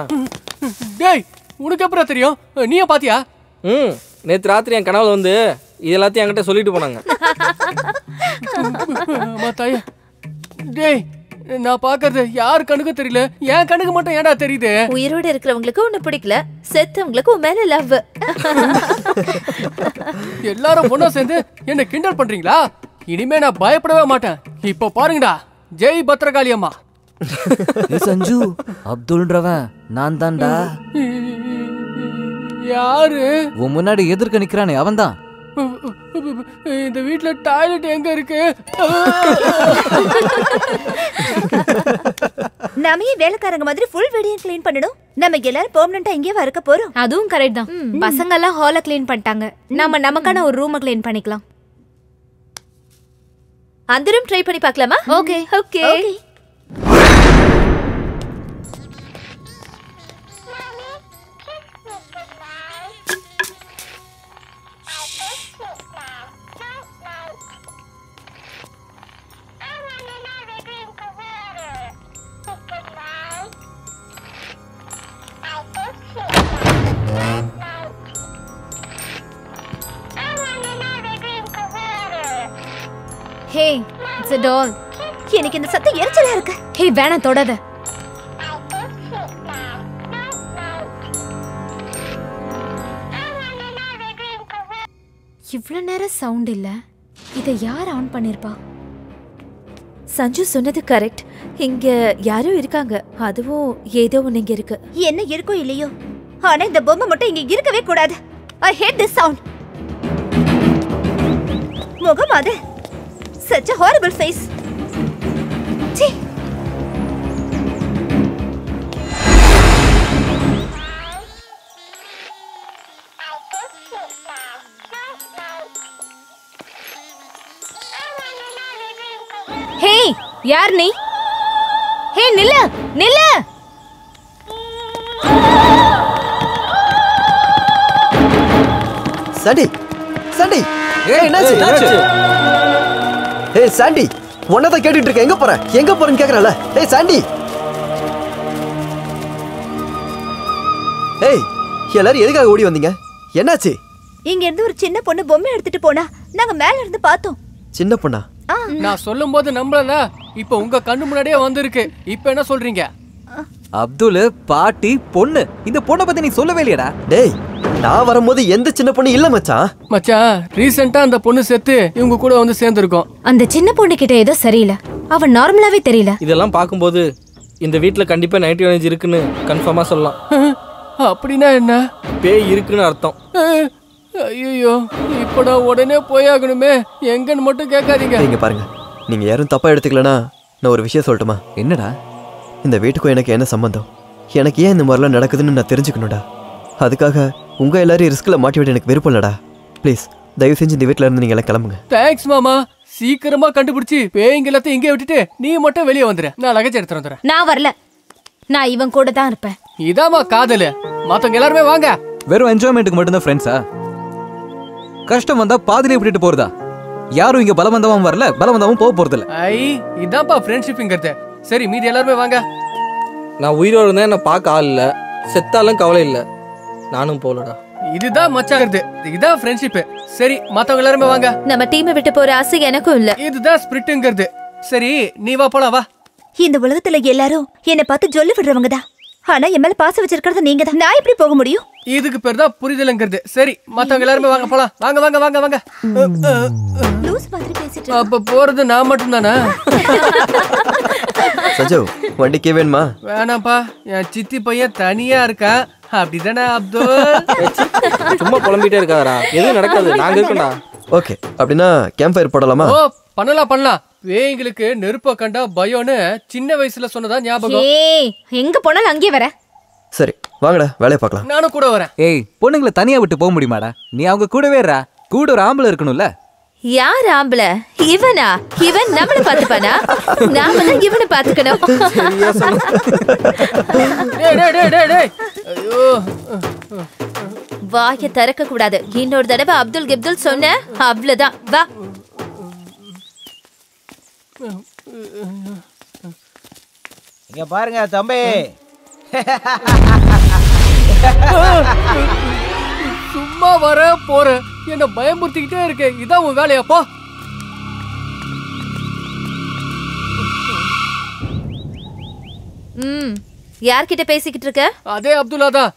டேய் உனக்கு அப்புறம் தெரியும், நீயே பாத்தியா? நேற்று ராத்திரி என் கனவுல வந்து இது எல்லாத்தையும் என்கிட்ட சொல்லிட்டு போனாங்க. டேய் நான் பாக்குறது யாரு கண்ணுக்கு தெரியல, என் கண்ணுக்கு மட்டும் ஏன்டா தெரியுது? உயிரோட இருக்கிறவங்களுக்கு ஒண்ணு பிடிக்கல, செத்தவங்களுக்கு உன் மேல லவ். எல்லாரும் ஒண்ணா சேர்ந்து என்ன கிண்டல் பண்றீங்களா? இனிமே நான் பயப்படவே மாட்டேன். இப்போ பாருங்கடா, ஜெய் பத்ரகாளி அம்மா. சஞ்சு, அப்துல்ன்றவன் நான் தான்டா. யாரு? உன் முன்னாடி எதிர்க்க நிக்கிறானே அவன்தான். இந்த வீட்ல டாய்லெட் எங்க இருக்கு? நாம ஏன் வேலைக்காரங்க மாதிரி ஃபுல் வீடியோ க்ளீன் பண்ணணும்? நம்ம எல்லாரும் பெர்மனன்ட்டா இங்கேயே இருக்க போறோம். அதுவும் கரெக்ட் தான். பசங்க எல்லாம் ஹாலை க்ளீன் பண்ணிட்டாங்க. நாம நமக்கான ஒரு ரூமை க்ளீன் பண்ணிக்கலாம். அந்த ரூம் ட்ரை பண்ணி பார்க்கலாமா? Okay okay. Hey, it's a doll. எனக்கு இந்த சத்தம் எரிச்சலா இருக்கு. ஹே வேணாம் தொடாத. இவ்வளவு நேரம் சவுண்ட் இல்ல. இதை யார் ஆன் பண்ணிருப்பா? சஞ்சு சொன்னது கரெக்ட். இங்க யாரோ இருக்காங்க. அதுவும் ஏதோ ஒண்ணு இங்க இருக்கு. என்ன இருக்கோ இல்லையோ, ஆனா இந்த பொம்மை மட்டும் இங்க இருக்கவே கூடாது. I hate this sound. முகம் அது. Such a horrible face. See. Hey, யார் நீ? ஹே நில்லு, நில்லு. சாண்டி, சாண்டி, என்னாச்சு? ஏய் சாண்டி, உன்னதான் கேட்டுட்டு இருக்க. எங்க போற, எங்க போறன்னு கேக்குறல. ஏய் சாண்டி, ஏய் எல்லாரும் எதுக்காக ஓடி வந்தீங்க? என்னாச்சு? இங்க இருந்து ஒரு சின்ன பொண்ணு பொம்மை எடுத்துட்டு போனா. நாங்க மேல இருந்து பார்த்தோம். சின்ன பொண்ணா? நான் சொல்லும் போது நம்பல. இப்போ உங்க கண்ணு முன்னாடியே வந்திருக்கு. இப்போ என்ன சொல்றீங்க? அப்துல் பாட்டி பொண்ணு. இந்த பொண்ணை பத்தி நீ சொல்லவே இல்லையடா. டேய் நான் வரும்போது எந்த சின்ன பொண்ணு இல்ல மச்சான். மச்சான் ரீசெண்டா அந்த பொண்ணு செத்து இவங்க கூட வந்து சேர்ந்துருக்கோம். அந்த சின்ன பொண்ணு கிட்ட ஏதோ சரியில்லை. அவ நார்மலாவே தெரியல. இதெல்லாம் பார்க்கும்போது இந்த வீட்ல கண்டிப்பா நெகட்டிவ் எனர்ஜி இருக்குன்னு கன்ஃபார்மா சொல்லலாம். அப்படின்னா என்ன? பேய் இருக்குன்னு அர்த்தம். ஐயோ இப்போ நான் உடனே போயாகணுமே. எங்கன்னு மட்டும் கேட்காதீங்க. நீங்க பாருங்க, நீங்க யாரும் தப்பா எடுத்துக்கலனா நான் ஒரு விஷயம் சொல்லட்டுமா? என்னடா? இந்த வீட்டுக்கும் எனக்கு என்ன சம்பந்தம்? எனக்கு ஏன் இந்த மாதிரிலாம் நடக்குதுன்னு நான் தெரிஞ்சுக்கணும்டா. அதுக்காக உங்க எல்லாரையும் ரிஸ்க்ல மாட்டி விட எனக்கு விருப்பம் இல்லடா. ப்ளீஸ் தயவு செஞ்சு இந்த வீட்ல இருந்து நீங்க எல்லாம் கிளம்புங்க. தேங்க்ஸ் மாமா. சீக்கிரமா கண்டுபிடிச்சு பேய்ங்க எல்லாத்தையும் இங்கே விட்டுட்டு நீ மட்டும் வெளியே வந்துரு. நான் லகேஜ் எடுத்துட்டு வந்துறேன். நான் வரல. நான் இவன் கூட தான் இருப்பேன். இதாமா காதல். மத்தவங்க எல்லாருமே வாங்க. வெறும் என்ஜாய்மெண்ட்டுக்கு மட்டும் தான் ஃப்ரெண்ட்ஸா? கஷ்டம் வந்தா பாதியிலே விட்டுட்டு போறதா? யாரும் இங்க பலவந்தமும் வரல, பலவந்தமும் போக போறது இல்ல. ஐ இதான்ப்பா ஃப்ரெண்ட்ஷிப்ங்கிறது. சரி மீதி எல்லாருமே வாங்க. நான் உயிரோட இருந்தேன், என்ன பார்க்க ஆள் இல்ல. செத்தாலும் கவலை இல்ல. நானும் போலடா. இதுதான் மச்சாங்கிறது. இதான் ஃப்ரெண்ட்ஷிப். சரி மத்தவங்க எல்லாருமே வாங்க. நம்ம டீமை விட்டு போற ஆசை எனக்கும் இல்ல. இதுதான் ஸ்பிரிட்ங்கிறது. சரி நீ வா போலாம் வா. இந்த உலகத்துல எல்லாரும் என்னை பார்த்து ஜொல்லு விடுறவங்க தான். ஆனா என் மேல பாசம் வச்சிருக்கிறது நீங்க தான். நான் எப்படி போக முடியும்? இதுக்கு பேர் தான் புரிதலுங்கிறது. சரி, மத்தவங்க எல்லாருமே வாங்க போலாம். வாங்க வாங்க வாங்க வாங்க. லூஸ் மாதிரி பேசிட்டு அப்ப போறது நான் மட்டும் தானே? சஜோ, வண்டிக்கே வேணுமா? வேணாப்பா, என் சித்தி பையன் தனியா இருக்கான். அப்படிதானே அப்துல்? சும்மா புலம்பிட்டே இருக்காரா? எதுவும் நடக்காது, நாங்க இருக்கோம்டா. ஓகே, அப்படின்னா கேம்ப் ஃபயர் போடலாமா? ஓ, பண்ணலாம் பண்ணலாம். வேங்களுக்கு நெருப்ப கண்டா பயம்னு சின்ன வயசுல சொன்னதா ஞாபகம். ஏய், எங்க போனாலும் அங்கேயே வர. சரி, வாங்கடா, வேலையை பார்க்கலாம். நானும் கூட வரேன். ஏய், பொண்ணுங்களை தனியா விட்டு போக முடியுமாடா? நீ அவங்க கூடவே இருடா. கூட ஒரு ஆம்பளை இருக்கணும்ல. யார் ஆம்பள? இவனா? இவன் நம்மள பாத்துப்பானா? நாம தான் இவனை பாத்துக்கணும். வாய திறக்க கூடாது. இன்னொரு தடவை அப்துல் கிப்துல் சொன்ன அவ்வளவுதான். வா. இங்க பாருங்க தம்பி. சும்மா வர போற என்ன பயமுறுத்திக்கிட்டே இருக்கு. இதான் உன் வேலையாப்பா? யார்கிட்ட பேசிக்கிட்டு இருக்க? அதே அப்துல்லா தான்.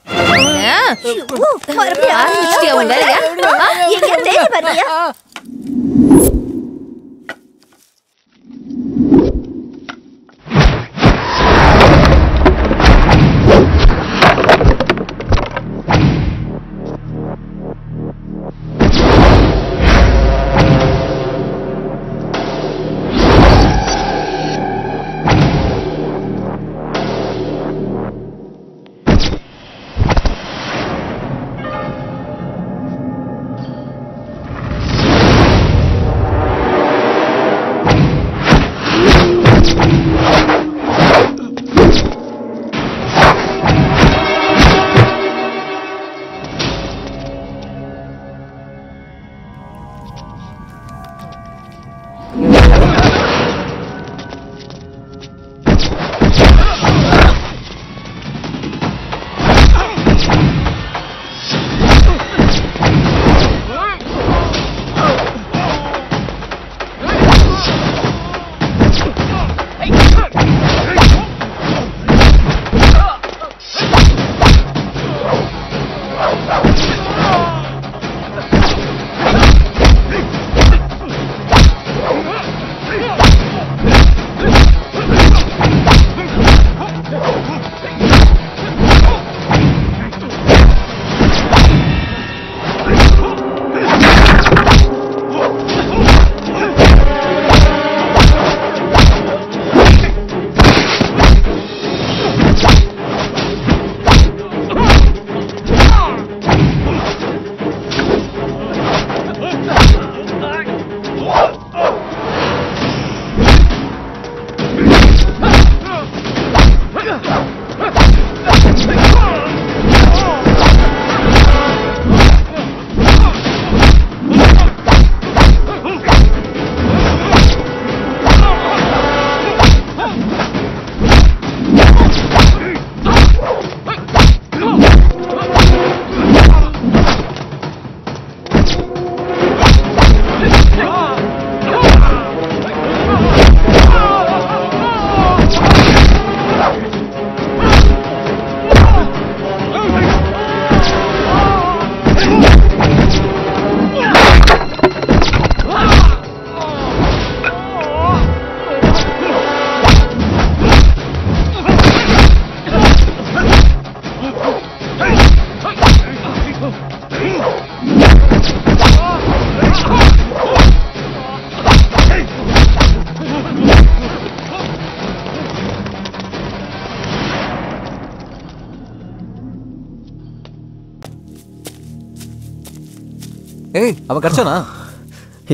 ஏய், அவன் கடிச்சானா?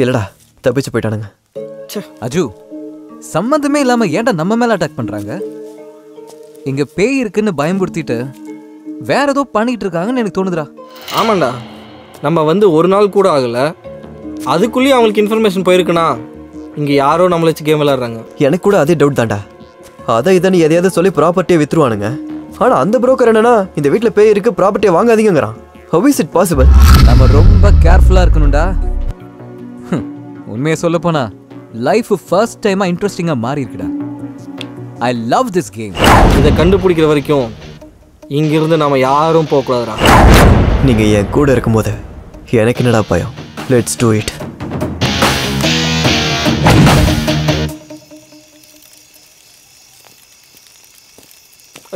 இல்லடா, தப்பிச்சு போயிட்டானுங்க. அஜு, சம்மந்தமே இல்லாம ஏன்டா நம்ம மேல அட்டாக் பண்றாங்க? இங்க பேய் இருக்குன்னு பயம்படுத்திட்டு வேற ஏதோ பண்ணிட்டு இருக்காங்கன்னு எனக்கு தோணுதுடா. ஆமாண்டா, நம்ம வந்து ஒரு நாள் கூட ஆகல, அதுக்குள்ளேயும் அவங்களுக்கு இன்ஃபர்மேஷன் போயிருக்குண்ணா. இங்க யாரோ நம்மள வச்சு கேம் விளையாடுறாங்க. எனக்கு கூட அதே டவுட் தான்டா. அதை இதன்னு எதையாவது சொல்லி ப்ராப்பர்ட்டியை வித்துருவானுங்க. ஆனா அந்த புரோக்கர் என்னன்னா இந்த வீட்டுல பேய் இருக்கு, ப்ராப்பர்ட்டியை வாங்காதீங்கிறான். How is it possible? நம்ம ரொம்ப கேர்ஃபுல்லா இருக்கணும்டா. உண்மையை சொல்ல போனா லைஃப் ஃபர்ஸ்ட் டைமா இன்ட்ரெஸ்டிங்கா மாறி இருக்குடா. I love this game. இதை கண்டுபிடிக்கிற வரைக்கும் இங்கிருந்து நாம யாரும் போகக்கூடாதுடா. நீங்க என் கூட இருக்கும்போது எனக்கு என்னடா பயம்? Let's do it.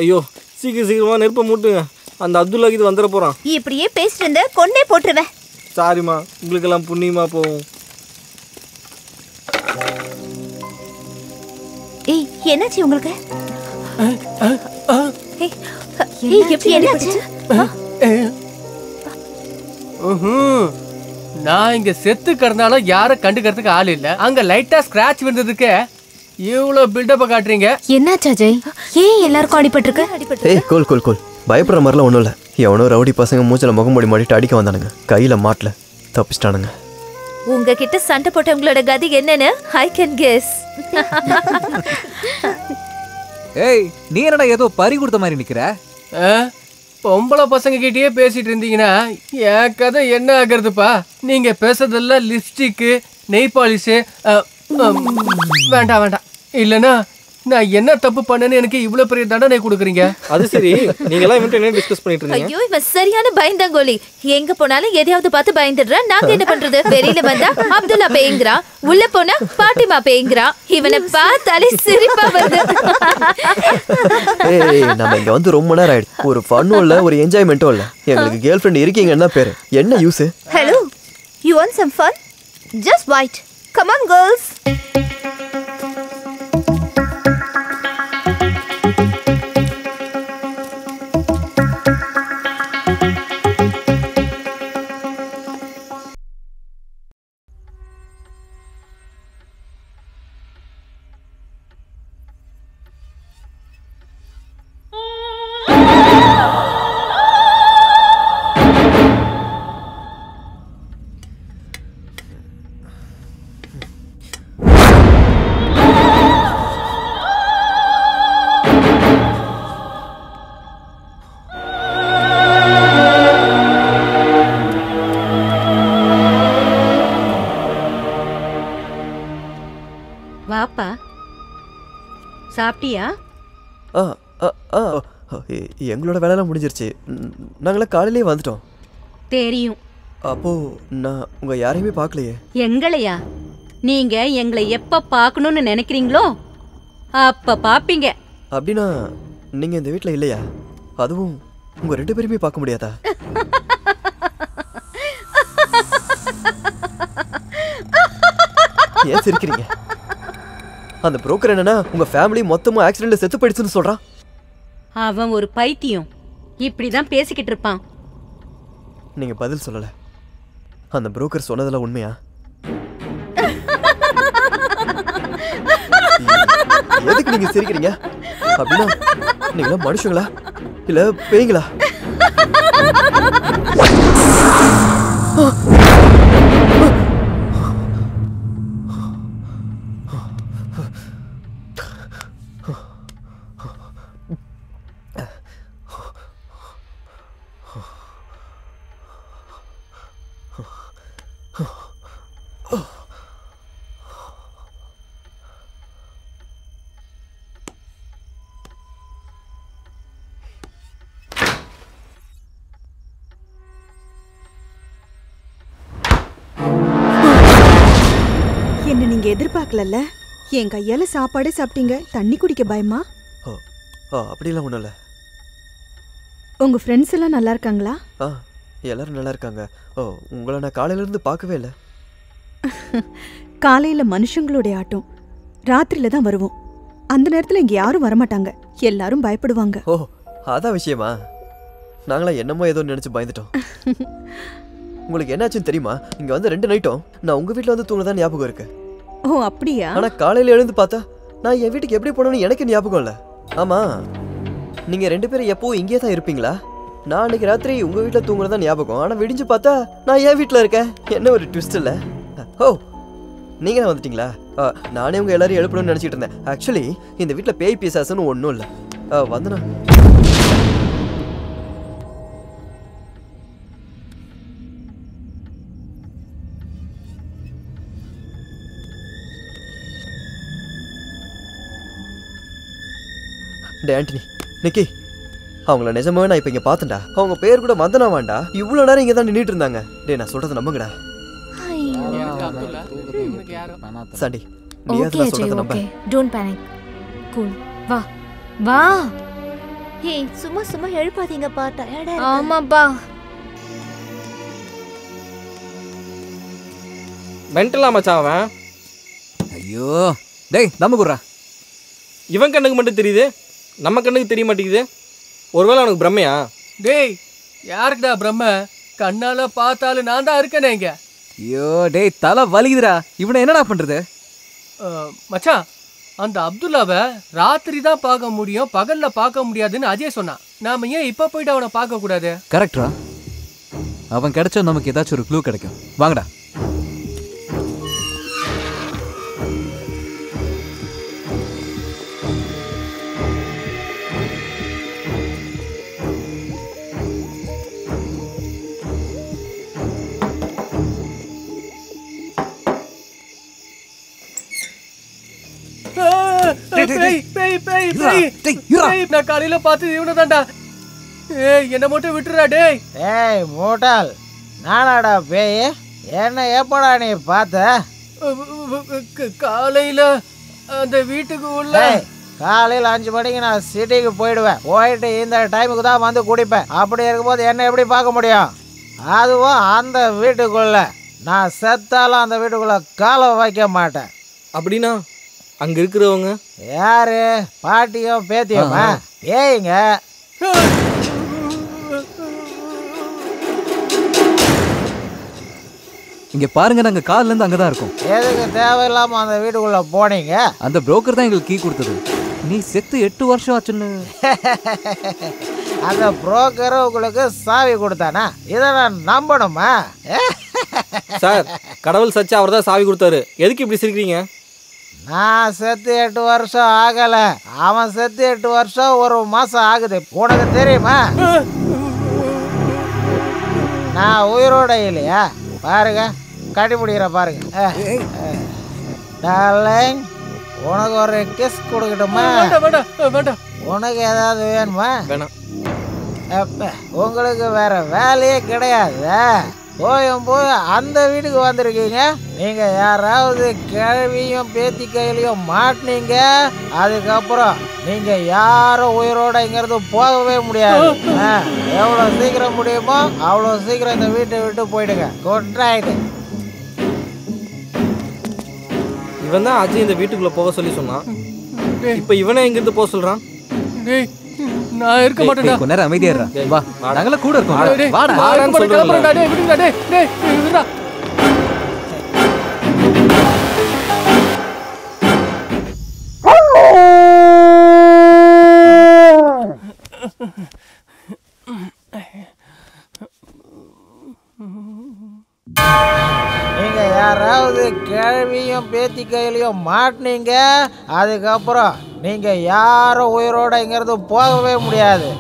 ஐயோ சீக்கிரமா நெருப்ப மூட்டுங்க. அந்த அப்துல்லா இது வந்துட போறான். இப்படியே பேசிட்டு இருந்த கொன்னே போட்டுருவேன். சாரிம்மா, உங்களுக்கெல்லாம் புண்ணியமா போகும். ஏய் என்னாச்சு உங்களுக்கு? எப்படி என்னாச்சு? நான் இங்க செத்து கிடந்தாலும் யாரும் கண்டுக்கிறதுக்கு ஆள் இல்ல. அங்க லைட்டா ஸ்கிராட்ச் விழுந்ததுக்கு இவ்வளவு பில்டப்ப காட்டுறீங்க. என்னாச்சு அஜய்? ஏன் எல்லாருக்கும் அடிபட்டிருக்கு? ஏய் கோல் கோல் கோல், பயப்படுற மாதிரிலாம் ஒன்றும் இல்லை. எவனோ ரவுடி பசங்க மூச்சில் முகமூடி மாட்டிட்டு அடிக்க வந்தானுங்க. கையில் மாட்டல, தப்பிச்சிட்டானுங்க. உங்ககிட்ட சண்டை போட்டவங்களோட கதி என்னன்னு ஐ கேன் கெஸ். ஏய் நீ என்னடா ஏதோ பறி கொடுத்த மாதிரி நிக்கிற? பொம்பளை பசங்க கிட்டயே பேசிட்டு இருந்தீங்கன்னா என் கதை என்ன ஆகுறதுப்பா? நீங்க பேசுறதெல்லாம் லிப்ஸ்டிக்கு, நெய் பாலிஷு. வேண்டாம் வேண்டாம், இல்லைன்னா நான் என்ன தப்பு பண்ணேன்னு எனக்கு இவ்வளவு பெரிய தண்டனை கொடுக்குறீங்க. அது சரி, நீங்க எல்லாம் இவன்ட்ட என்ன டிஸ்கஸ் பண்ணிட்டு இருக்கீங்க? ஐயோ இவன் சரியான பயந்தாங்கோலி. எங்க போனாலும் எதையாவது பார்த்து பயந்துடுறான். நாங்க என்ன பண்றது? வெளியில வந்தா அப்துல்லா பேய்ங்கிறான், உள்ள போனா பாட்டிமா பேய்ங்கிறான். இவனை பார்த்தாலே சிரிப்பா வருது. ஏய் நம்ம இங்க வந்து ரொம்ப நேரம் ஆயிடுச்சு. ஒரு ஃபன்னும் இல்ல, ஒரு என்ஜாய்மெண்ட்டும் இல்ல. எங்களுக்கு கேர்ள் ஃப்ரெண்ட் இருக்கீங்கன்னா பேரு என்ன use? Hello, you want some fun? Just wait. Come on girls. வாப்பா, சாப்பிட்டியா? எங்களோட வேலையெல்லாம் முடிஞ்சிருச்சு. நாங்களாம் காலையிலேயே வந்துட்டோம். தெரியும். அப்போ நான் உங்க யாரையுமே பார்க்கலையே. எங்களையா? நீங்க எங்களை எப்ப பார்க்கணும்னு நினைக்கிறீங்களோ அப்ப பாப்பீங்க. அப்படின்னா நீங்க இந்த வீட்டில் இல்லையா? அதுவும் உங்க ரெண்டு பேருமே பார்க்க முடியாதா? ஏன் சிரிக்கிறீங்க? அந்த புரோக்கர் என்னன்னா உங்க ஃபேமிலி மொத்தமா ஆக்சிடென்ட்ல செத்து போயிடுச்சுன்னு சொல்றான். அவன் ஒரு பைத்தியம், இப்படிதான் பேசிக்கிட்டு இருப்பான். நீங்க பதில் சொல்லல. அந்த புரோக்கர் சொன்னதெல்லாம் உண்மையா? எதுக்கு நீங்க சிரிக்கிறீங்க? அப்படின்னா நீங்களா மனுஷங்களா இல்ல பேய்களா? என்ன நீங்க எதிர்பார்க்கல? என் கையால சாப்பாடு சாப்பிட்டீங்க. தண்ணி குடிக்க பயமா? அப்படிலாம் ஒண்ணும் இல்ல. உங்க ஃப்ரெண்ட்ஸ் எல்லாம் நல்லா இருக்காங்களா? எல்லாரும் நல்லா இருக்காங்க. உங்களை நான் காலையில இருந்து பார்க்கவே இல்லை. காலையில மனுஷங்களுடைய ஆட்டம், ராத்திரியில தான் வருவோம். அந்த நேரத்துல இங்க யாரும் வரமாட்டாங்க. எல்லாரும் பயப்படுவாங்க. அதான் விஷயமா? நாங்களாம் என்னமோ ஏதோ நினைச்சு பயந்துட்டோம். உங்களுக்கு என்னாச்சுன்னு தெரியுமா? இங்க வந்து 2 நைட்டும் நான் உங்க வீட்டுல வந்து தூங்குனதா ஞாபகம் இருக்கு. அப்படியா? ஆனா காலையில எழுந்து பார்த்தா நான் என் வீட்டுக்கு எப்படி போனேன்னு எனக்கு ஞாபகம் இல்ல. ஆமா, நீங்க 2 பேரும் எப்பவும் இங்கே தான் இருப்பீங்களா? நான் அன்னைக்கு ராத்திரி உங்க வீட்டுல தூங்குனதா ஞாபகம். ஆனா விடிஞ்சு பார்த்தா நான் என் வீட்டுல இருக்கேன். என்ன ஒரு ட்விஸ்ட் இல்ல? நீங்க தான் வந்துட்டீங்களா? நானே உங்க எல்லாரும் எழுப்பணும்னு நினைச்சிட்டு இருந்தேன். ஆக்சுவலி இந்த வீட்டுல பேய் பிசாசுன்னு ஒன்றும் இல்லை. வந்தனா டே ஆண்டனி, நிக்கி, அவங்கள நிஜமாவே நான் இப்போ இங்கே பார்த்தேன்டா. அவங்க பேர் கூட வந்தனா வேண்டா. இவ்வளோ நேரம் இங்கே தான் நின்றுட்டு இருந்தாங்க. டே நான் சொல்கிறத நம்புங்கடா. சாண்டி, நீ ஓகே நான் சொல்கிறத நம்ப. Okay, don't panic. கூல். வா வா. ஹே, சும்மா சும்மா எழுப்பாதீங்கப்பா, டயர்டா இருக்கு. ஆமாப்பா. மென்டலா மச்சான் அவன். ஐயோ டேய் நம்ம குறா. இவன் கண்ணுக்கு மட்டும் தெரியுது, நம்ம கண்ணுக்கு தெரிய மாட்டேங்குது. ஒருவேளை அவனுக்கு பிரம்மையா? டேய் யாருக்குடா பிரம்ம? கண்ணால பார்த்தாலும் நான் தான் இருக்கேனே இங்க. ஐயோ டேய் தலை வலிக்குதுடா. இவனை என்னடா பண்றது? மச்சான், அந்த அப்துல்லாவை ராத்திரி தான் பார்க்க முடியும், பகல்ல பார்க்க முடியாதுன்னு அஜய் சொன்னான். நாம ஏன் இப்ப போயிட்டு அவனை பார்க்க கூடாது? கரெக்டா? அவன் கிடைச்சா நமக்கு ஏதாச்சும் ஒரு க்ளூ கிடைக்கும். வாங்கடா. நான் காலையில பார்த்து இவனை தான்டா. ஏய் என்ன மட்டும் விட்டுறா டேய். ஏய் மூட்டால், நானாடா பேய்? என்ன எப்படா நீ பார்த்த? காலையில அந்த வீட்டுக்கு உள்ள காலையில் 5 மணிக்கு நான் சிட்டிக்கு போயிடுவேன். போயிட்டு இந்த டைமுக்கு தான் வந்து குடிப்பேன். அப்படி இருக்கும்போது என்ன எப்படி பார்க்க முடியும்? அதுவும் அந்த வீட்டுக்குள்ள. நான் செத்தாலும் அந்த வீட்டுக்குள்ள காலை வைக்க மாட்டேன். அப்படின்னா அங்க இருக்கிறவங்க யாரு? பாட்டியும் பேத்தியுமா? ஏங்க இங்க பாருங்க, நாங்க கால்ல இருந்து அங்கதான் இருக்கோம். எதுக்கு தேவையில்லாம அந்த வீட்டுக்குள்ள போனீங்க? அந்த புரோக்கர் தான் எங்களுக்கு கீ கொடுத்தது. நீ செத்து 8 வருஷம் ஆச்சுன்னு. அந்த புரோக்கர் உங்களுக்கு சாவி கொடுத்தானா? இதை நான் நம்பணுமா? சார், கடவுள் சச்சா அவர் தான் சாவி கொடுத்தாரு. எதுக்கு இப்படி சிரிக்கிறீங்க? நான் செத்து 8 வருஷம் ஆகல. அவன் செத்து 8 வருஷம் 1 மாசம் ஆகுது. உனக்கு தெரியுமா? நான் உயிரோட இல்லையா? பாருங்க, கட்டிப்பிடிக்கிற பாருங்க. டார்லிங், உனக்கு ஒரு கிஸ் கொடுக்கட்டுமா? உனக்கு ஏதாவது வேணுமா? வேணாம். உங்களுக்கு வேற வேலையே கிடையாது. போய் அந்த வீட்டுக்கு வந்திருக்கீங்க. நீங்க யாராவது கிழவியும் பேத்தி கையிலையும் மாட்டினீங்க, அதுக்கப்புறம் நீங்க யாரும் உயிரோட இங்கிறது போகவே முடியாது. எவ்வளோ சீக்கிரம் முடியுமோ அவ்வளோ சீக்கிரம் இந்த வீட்டை விட்டு போயிடுங்க. Good night. இவன் தான் அஜய் இந்த வீட்டுக்குள்ள போக சொல்லி சொன்னான். இப்ப இவனே எங்க இருந்து போக சொல்றான்? நான் இருக்க மாட்டேன்டா. கொஞ்ச நேரம் அமைதியா இரு. வா, நாங்கள கூட இருக்கோம். வாடா. வாடான்னு சொல்றேன்டா. டேய் விடுடா டேய். டேய் விடுடா. நீங்க யாராவது கிழவியும் பேத்தி கையிலையும் மாட்டினீங்க, அதுக்கப்புறம் நீங்க யாரும் உயிரோட இங்கிறது போகவே முடியாது.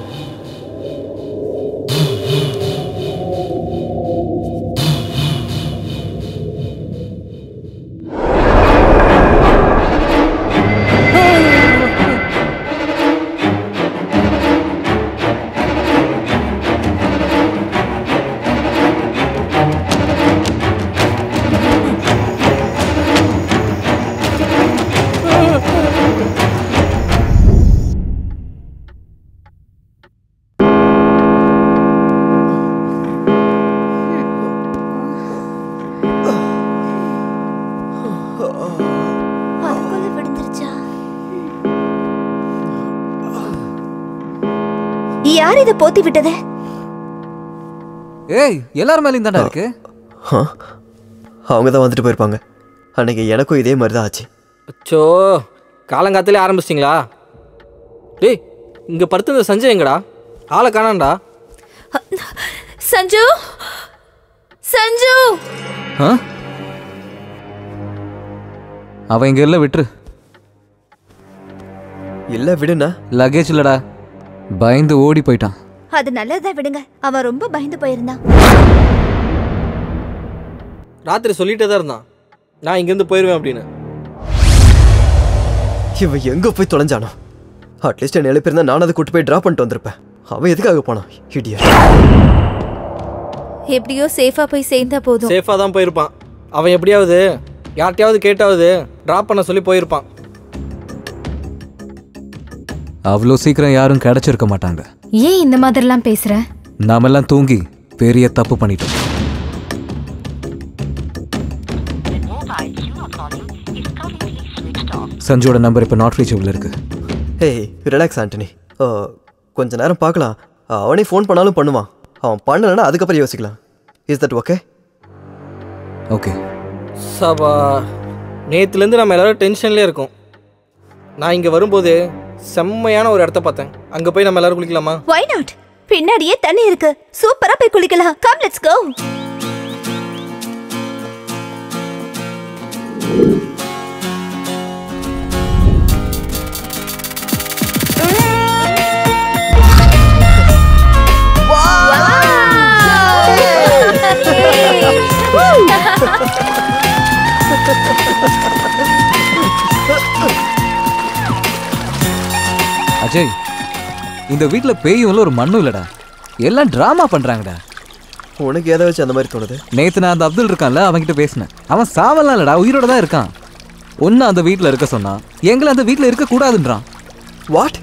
அதுக்குள்ள விழுந்துருச்சா? யார் இதை போத்தி விட்டது? ஏய், எல்லாரும் மேலயும் தான்டா இருக்கு. அவங்க தான் வந்துட்டு போயிருப்பாங்க. அன்னைக்கு எனக்கும் இதே மாதிரி தான் ஆச்சு. அச்சோ, காலங்காத்திலே ஆரம்பிச்சிட்டிங்களா? டேய், இங்க படுத்திருந்த சஞ்சய் எங்கடா? ஆளை காணாண்டா. சஞ்சு, சஞ்சு. அவன் இங்க இல்ல, விட்டுரு. இல்ல விடுனா. லக்கேஜ் இல்லடா, பயந்து ஓடி போயிட்டான். அது நல்லதா, விடுங்க. அவன் ரொம்ப பயந்து போயிருந்தான். ராத்திரி சொல்லிட்டே தான் இருந்தான், நான் இங்கிருந்து போயிடுவேன் அப்படின்னு. இவன் எங்க போய் தொலைஞ்சானோ? அட்லீஸ்ட் என்ன எழுப்பியிருந்தா நான் அதை கூட்டு போய் ட்ராப் பண்ணிட்டு வந்திருப்பேன். அவன் எதுக்காக போனான்? இடியட். எப்படியோ சேஃபா போய் சேர்ந்தா போதும். சேஃபா தான் போயிருப்பான். அவன் எப்படியாவது யார்ட்டையாவது கேட்டாவது டிராப் பண்ண சொல்லி போயிருப்பான். அவ்வளோ சீக்கிரம் யாரும் கிடைச்சிருக்க மாட்டாங்க. ஏன் இந்த மாதிரிலாம் பேசுற? நாமெல்லாம் தூங்கி பெரிய தப்பு பண்ணிட்டோம். சஞ்சுவோட நம்பர் இப்போ நாட் ரீச்சபிள் இருக்கு. Hey relax Antony. கொஞ்ச நேரம் பார்க்கலாம். அவனே ஃபோன் பண்ணாலும் பண்ணுவான். அவன் பண்ணலன்னா அதுக்கப்புறம் யோசிக்கலாம். Is that okay? ஓகே. சபா நேற்றுலேருந்து நம்ம எல்லாரும் டென்ஷன்லேயே இருக்கோம். நான் இங்கே வரும்போது செம்மையான ஒரு இடத்த பார்த்தேன். அங்கே போய் நம்ம எல்லாரும் குளிக்கலாமா? Why not? பின்னாடியே தண்ணி இருக்கு. சூப்பரா போய் குளிக்கலாம். Come let's go. அஜய், இந்த வீட்டில் பேயும் இல்லை ஒரு மண்ணும் இல்லடா. எல்லாம் டிராமா பண்றாங்கடா. உனக்கு எதை வச்சு அந்த மாதிரி தோணுது? நேத்து நான் அந்த அப்துல் இருக்கான்ல, அவன்கிட்ட பேசினேன். அவன் சாவலாம் இல்லடா, உயிரோட தான் இருக்கான். ஒன்னு அந்த வீட்டில் இருக்க சொன்னா, எங்களை அந்த வீட்டில் இருக்க கூடாதுன்றான். What?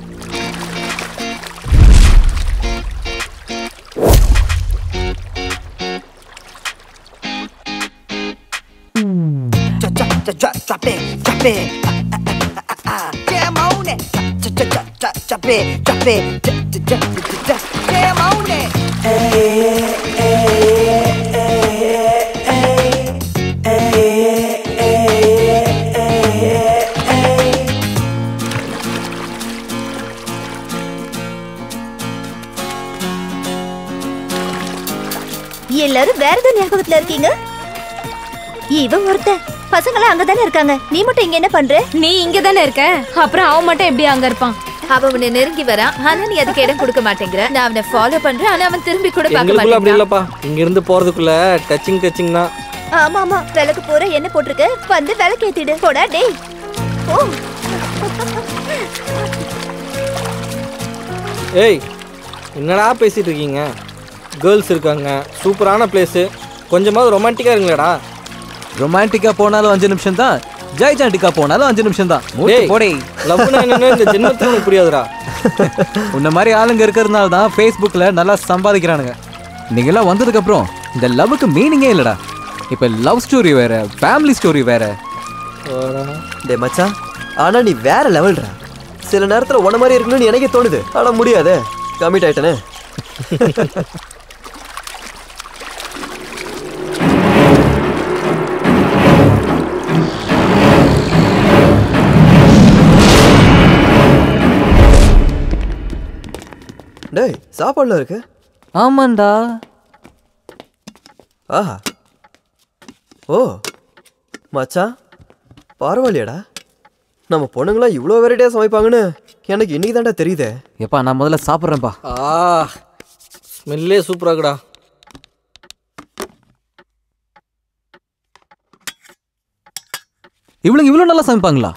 Drop it, drop it. Jam on it. Drop it, drop it. Jam on it. எல்லாரும் வேற ஏதோ ஞாபகத்துல இருக்கீங்க. இவன் ஒருத்தன். பசங்களாம் அங்கதானே இருக்காங்க. நீ மட்டும் இங்க என்ன பண்ற? நீ இங்க தானே இருக்க. அப்புறம் அவன் மட்டும் எப்படி அங்க இருப்பான்? அவன் உன்னை நெருங்கி வரான். ஆனா நீ அதுக்கு இடம் கொடுக்க மாட்டேங்கிற. நான் அவனை ஃபாலோ பண்றேன். ஆனா அவன் திரும்பி கூட பார்க்க எங்களுக்குள்ள அப்படி மாட்டேங்கிறான். இல்லப்பா. இங்க இருந்து போறதுக்குள்ள டச்சிங் தான். ஆமா ஆமா, விளக்கு போற என்ன போட்டிருக்க? வந்து விளக்கு ஏத்திடு. போடா டேய். ஓ ஏய், என்னடா பேசிட்டு இருக்கீங்க? கேர்ள்ஸ் இருக்காங்க, சூப்பரான பிளேஸ். கொஞ்சமாவது ரொமான்டிக்கா இருங்களேடா. ரொமான்டிக்கா போனாலும் 5 நிமிஷம் தான், ஜெய்ஜாண்டிக்கா போனாலும் 5 நிமிஷம் தான். போடே. லவ்னா என்னன்னு இந்த ஜென்மத்துல எனக்கு புரியாதுடா. உன்ன மாதிரி ஆளுங்க இருக்கிறதுனால தான் ஃபேஸ்புக்கில் நல்லா சம்பாதிக்கிறானுங்க. நீங்களாம் வந்ததுக்கு அப்புறம் இந்த லவ்வுக்கு மீனிங்கே இல்லடா. இப்போ லவ் ஸ்டோரி வேற, ஃபேமிலி ஸ்டோரி வேற. டே மச்சான், ஆனா நீ வேற லெவல்டா. சில நேரத்துல உன மாதிரி இருக்கணும்னு எனக்கே தோணுது. ஆனா முடியாதே, கமிட் ஆயிட்டனே. டேய், சாப்பாடுல இருக்கு. ஆமாண்டா. ஆஹா. ஓ மச்சான், பரவாயில்லையாடா. நம்ம பொண்ணுங்களா இவ்வளோ வெரைட்டியாக சமைப்பாங்கன்னு எனக்கு இன்னைக்கு தான்டா தெரியுதே. எப்பா நான் முதல்ல சாப்பிட்றேன்ப்பா. ஸ்மெல்லே சூப்பராகுடா. இவ்வளவு இவ்வளோ நல்லா சமைப்பாங்களா?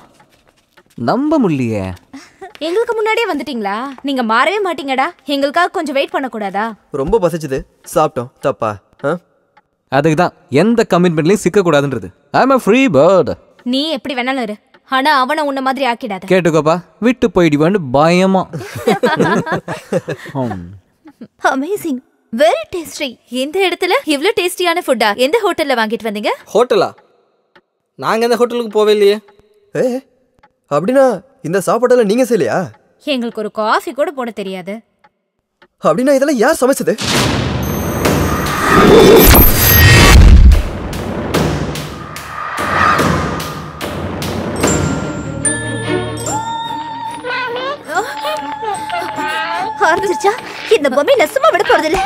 நம்ப முடியலையே. எங்களுக்கு முன்னாடியே வந்துட்டீங்களா? நீங்க மாறவே மாட்டீங்கடா. எங்களுக்காக கொஞ்சம் வெயிட் பண்ண கூடாதா? ரொம்ப பசிச்சுது, சாப்பிட்டோம். தப்பா? அதுக்கு தான் எந்த கமிட்மெண்ட்லயும் சிக்க கூடாதுன்றது. ஐ அம் a free bird. நீ எப்படி வேணாலும் இரு, ஆனா அவனை உன்ன மாதிரி ஆக்கிடாத. கேட்டுக்கோப்பா, விட்டு போயிடுவான்னு பயமா. Amazing, very tasty. இந்த இடத்துல இவ்ளோ டேஸ்டியான ஃபுட்டா எந்த ஹோட்டல்ல வாங்கிட்டு வந்தீங்க? ஹோட்டலா? நாங்க எந்த ஹோட்டலுக்கு போவே இல்லையே. அப்படின்னா இந்த சாப்பாடெல்லாம் நீங்க செய்யலையா? எங்களுக்கு ஒரு காஃபி கூட போட தெரியாது. அப்படின்னா இதெல்லாம் யார் சமைச்சது? ஆரம்பிச்சிருச்சா? இந்த பொம்மை நசுமா விட போறதில்ல.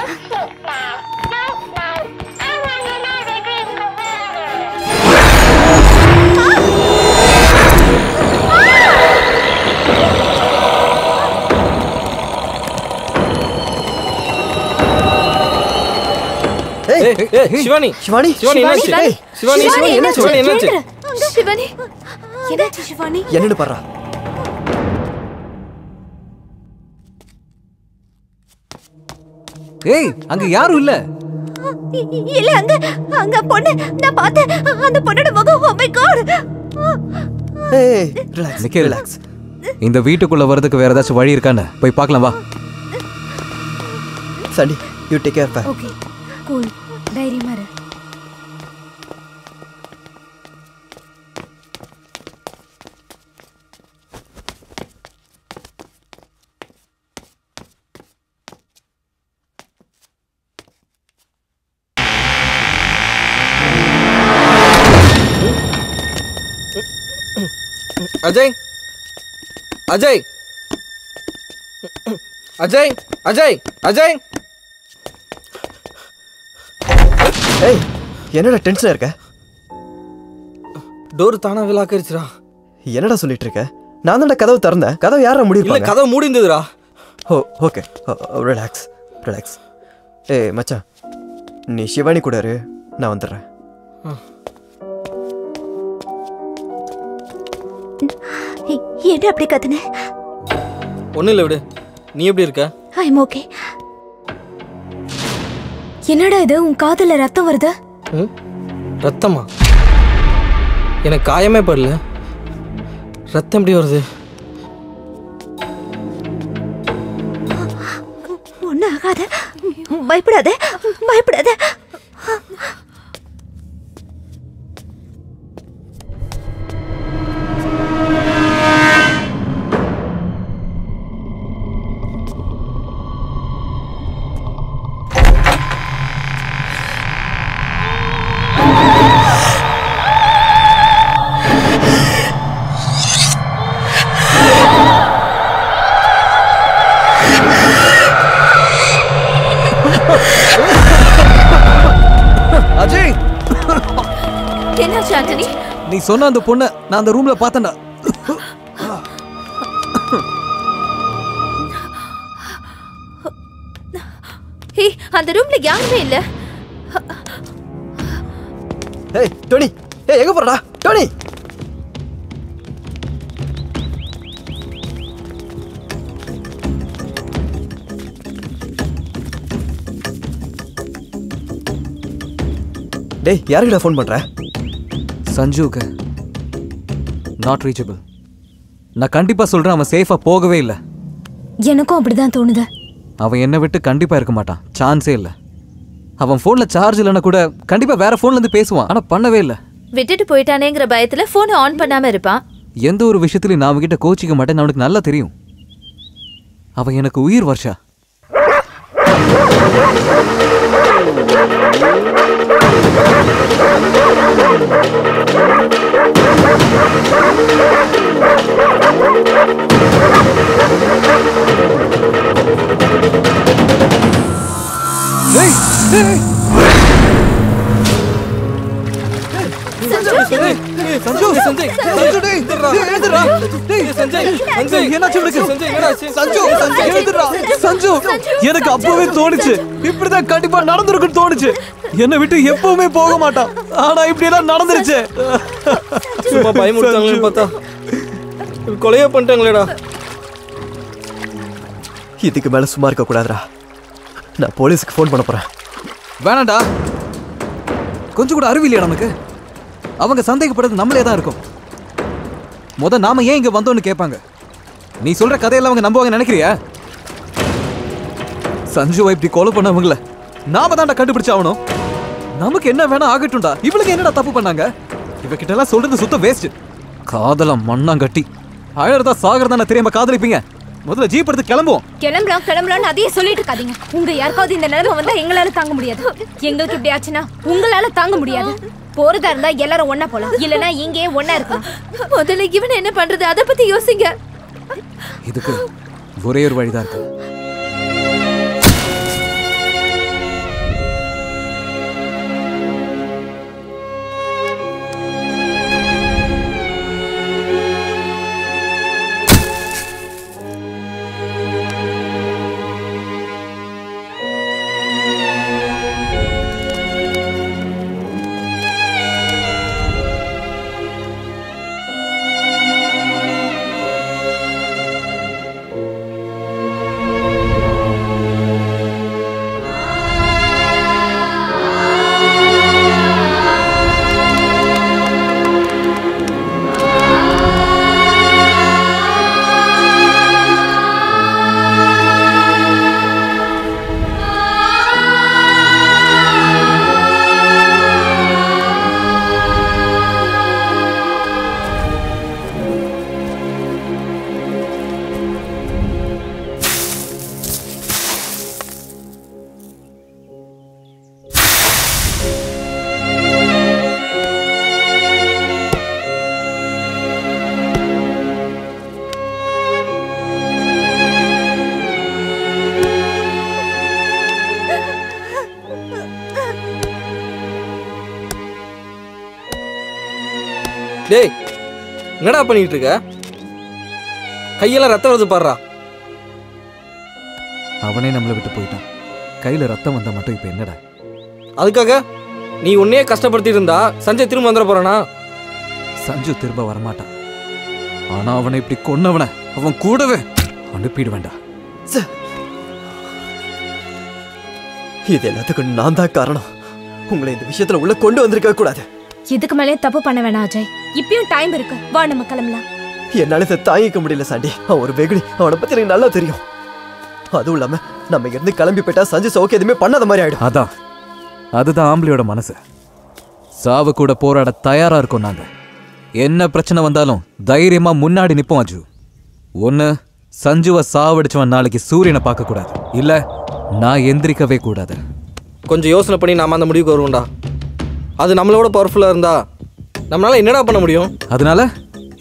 சிவானி, சிவானி, சிவானி என்னாச்சு? சிவானி, சிவானி என்னாச்சு? சிவானி என்னாச்சு? சிவானி, என்னாச்சு சிவானி? என்னன்னு பாரு. ஏய் அங்க யாரும் இல்ல. இல்ல அங்க அங்க பொண்ணு நான் பார்த்தேன். அந்த பொண்ணோட முகம். Oh my God. ஏய் ரிலாக்ஸ் நிக்கேல், ரிலாக்ஸ். இந்த வீட்டுக்குள்ள வரதுக்கு வேற ஏதாச்சும் வழி இருக்கான்னு போய் பார்க்கலாம் வா. சண்டி யூ டேக் கேர் பா. ஓகே கூல், தைரியமா இரு. அஜய் அஜய் அஜய் அஜய் அஜய். ஏய் என்னடா டென்ஷனா இருக்க? டோர் தானா விலாக்கரிச்சுடா. என்னடா சொல்லிட்டு இருக்க? நான் தான்டா கதவு திறந்தேன். கதவு யாரா மூடி இல்ல கதவு மூடி இருந்ததுடா. ஓ ஓகே ரிலாக்ஸ் ரிலாக்ஸ். ஏய் மச்சான் நீ சிவானி கூட இரு, நான் வந்துடுறேன். என்ன அப்படி கத்துன? ஒன்றும் இல்லை விடு. நீ எப்படி இருக்க? I am okay. என்னடா இது, உன் காதுல ரத்தம் வருது? ரத்தமா? எனக்கு காயமே படல, ரத்தம் எப்படி வருது? ஒன்னும் ஆகாத, பயப்படாத பயப்படாத. அஜய், என்னாச்சு ஆண்டனி? நீ சொன்ன அந்த பொண்ணை நான் அந்த ரூம்ல பார்த்தேன்டா. ஏய் அந்த ரூம்ல யாருமே இல்ல. ஏய் டோனி, ஏய் எங்க போறடா டோனி? டேய் யாருக்குடா ஃபோன் பண்ற? சஞ்சுக்கு. Not reachable. நான் கண்டிப்பா சொல்றேன், அவன் சேஃபா போகவே இல்லை. எனக்கும் அப்படிதான் தோணுது. அவன் என்னை விட்டு கண்டிப்பா இருக்க மாட்டான், சான்ஸே இல்லை. அவன் போன்ல சார்ஜ் இல்லைன்னா கூட கண்டிப்பா வேற போன்ல இருந்து பேசுவான், ஆனா பண்ணவே இல்லை. விட்டுட்டு போயிட்டானேங்கிற பயத்துல போனை ஆன் பண்ணாம இருப்பான். எந்த ஒரு விஷயத்திலையும் நான் அவன்கிட்ட கோச்சிக்க மாட்டேன்னு அவனுக்கு நல்லா தெரியும். அவன் எனக்கு உயிர் வர்ஷா. எனக்கு அப்பவே தோணுச்சு, இப்படிதான் கண்டிப்பா நடந்திருக்குன்னு தோணுச்சு. என்னை விட்டு எப்பவுமே போக மாட்டான், ஆனா இப்படி எல்லாம் நடந்துருச்சு. சும்மா பயமுறுத்தாங்களேன்னு பார்த்தா கொலையா பண்ணிட்டாங்களேடா. இதுக்கு மேல சும்மா இருக்க கூடாதுடா. நான் போலீஸ்க்கு ஃபோன் பண்ண போறேன். வேணாண்டா, கொஞ்சம் கூட அறிவில்லையா நமக்கு? அவங்க சந்தேகப்படுறது நம்மளே தான் இருக்கும். நாம ஏன் இங்க வந்தோம்னு கேட்பாங்க. நீ சொல்ற கதையெல்லாம் அவங்க நம்புவாங்க நினைக்கிறியா? சஞ்சுவை இப்படி கொலை பண்ணவங்கள நாம தான்டா கண்டுபிடிச்சாகணும். நமக்கு என்ன வேணா ஆகட்டும்டா. இவளுக்கு என்னடா தப்பு பண்ணாங்க? இவகிட்ட எல்லாம் சொல்றது சுத்த வேஸ்ட். காதல மண்ணாங்கட்டி அழறதா சாகறதா தெரியாம காதலிப்பீங்க. முதல்ல ஜீப் எடுத்து கிளம்புவோம். கிளம்பலாம் அதையே சொல்லிட்டு இருக்காதீங்க. உங்க யாருக்காவது இந்த நிலைமை வந்தா எங்களால தாங்க முடியாது. எங்களுக்கு இப்படி ஆச்சுன்னா உங்களால தாங்க முடியாது. போறதா இருந்தா எல்லாரும் ஒன்னா போலாம், இல்லனா இங்கே ஒன்னா இருக்கலாம். முதல்ல இவன் என்ன பண்றது அத பத்தி யோசிங்க. இதுக்கு ஒரே ஒரு வழிதான் இருக்கு. டேய் என்னடா பண்ணிட்டு இருக்க? கையெல்லாம் ரத்தம் வருது பாடுறா. அவனே நம்மளை விட்டு போயிட்டான். கையில ரத்தம் வந்தா மட்டும் இப்ப என்னடா? அதுக்காக நீ உன்னையே கஷ்டப்படுத்திட்டு இருந்தா சஞ்சய் திரும்ப வந்துட போறானா? சஞ்சு திரும்ப வரமாட்டான். ஆனா அவனை இப்படி கொன்னவன அவன் கூடவே அனுப்பிடுவேண்டா. இது எல்லாத்துக்கும் நான் தான் காரணம். உங்களை இந்த விஷயத்துல உள்ள கொண்டு வந்திருக்க கூடாது. இதுக்கு மேலே தப்பு பண்ண வேணாம் அஜய். இப்பயும் டைம் இருக்கு. வா நம்ம கிளம்பலாம். என்னால இதை தாங்கிக்க முடியல சாண்டி. அவன் ஒரு வெகுளி. அவனை பத்தி எனக்கு நல்லா தெரியும். அதுவும் இல்லாம நம்ம இருந்து கிளம்பி போயிட்டா சஞ்சு சோக்கு எதுவுமே பண்ணாத மாதிரி ஆயிடும். அதுதான் ஆம்பளையோட மனசு. சாவு கூட போராட தயாரா இருக்கோம் நாங்க. என்ன பிரச்சனை வந்தாலும் தைரியமா முன்னாடி நிப்போம் அஜு. ஒண்ணு சஞ்சுவை சாவடிச்சவன் நாளைக்கு சூரியனை பார்க்க கூடாது, இல்ல நான் எந்திரிக்கவே கூடாது. கொஞ்சம் யோசனை பண்ணி நாம அந்த முடிவுக்கு வருவோம்டா. அது நம்மளோட பவர்ஃபுல்லா இருந்தா நம்மளால என்னடா பண்ண முடியும்? அதனால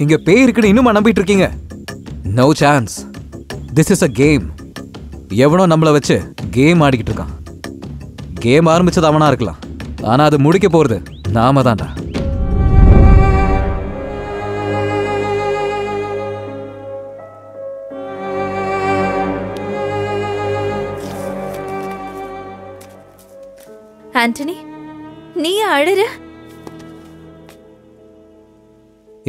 இங்க பேய் இருக்குன்னு இன்னுமா நம்பிட்டு இருக்கீங்க? No chance. This is a game. எவனோ நம்மளை வச்சு கேம் ஆடிக்கிட்டு இருக்கான். கேம் ஆரம்பிச்சது அவனா இருக்கலாம், ஆனா அது முடிக்க போறது நாம தான்டா. ஆண்டனி, நீ அழுற?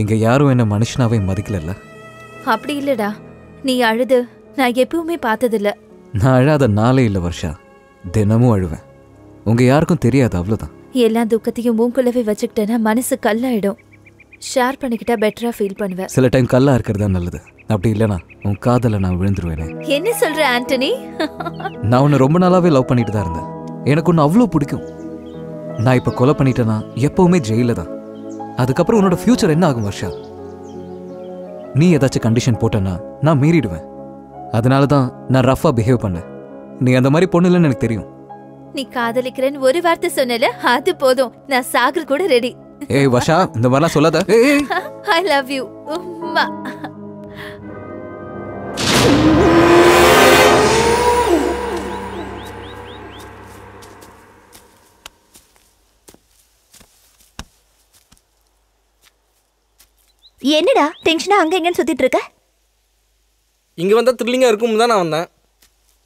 இங்க யாரும் என்ன மனுஷனாவே மதிக்கல. அப்படி இல்லடா, நீ அழுது நான் எப்பவுமே பார்த்ததில்ல. நான் அழாத நாளே இல்ல வர்ஷா. தினமும் அழுவேன். உங்க யாருக்கும் தெரியாது, அவ்வளவுதான். எல்லா துக்கத்தையும் மூக்குள்ளவே வச்சுக்கிட்டேன்னா மனசு கல்லாயிடும். ஷேர் பண்ணிக்கிட்டா பெட்டரா ஃபீல் பண்ணுவேன். சில டைம் கல்லா இருக்கிறதா நல்லது. அப்படி இல்லைனா உன் காதல நான் விழுந்துருவேனே. என்ன சொல்ற ஆண்டனி? நான் உன்னை ரொம்ப நாளாவே லவ் பண்ணிட்டு தான் இருந்தேன். எனக்கு ஒன்று அவ்வளோ பிடிக்கும். நான் இப்போ கொலை பண்ணிட்டேன்னா எப்பவுமே ஜெயில தான். அதுக்கப்புறம் உன்னோட ஃபியூச்சர் என்ன ஆகும் வர்ஷா? நீ ஏதாச்சும் கண்டிஷன் போட்டேன்னா நான் மீறிடுவேன். அதனால தான் நான் ரஃபா பிஹேவ் பண்ணேன். நீ அந்த மாதிரி பொண்ணு இல்லைன்னு எனக்கு தெரியும். நீ காதலிக்கிறேன்னு ஒரு வார்த்தை சொன்னல, அது போதும். நான் சாகர் கூட ரெடி. ஏய் வர்ஷா, இந்த மாதிரிலாம் சொல்லாத. I love you. உம்மா. என்னடா டென்ஷனா அங்க எங்கன்னு சுத்திட்டு இருக்க? இங்க வந்தா த்ரில்லிங்கா இருக்கும் தான் நான் வந்தேன்.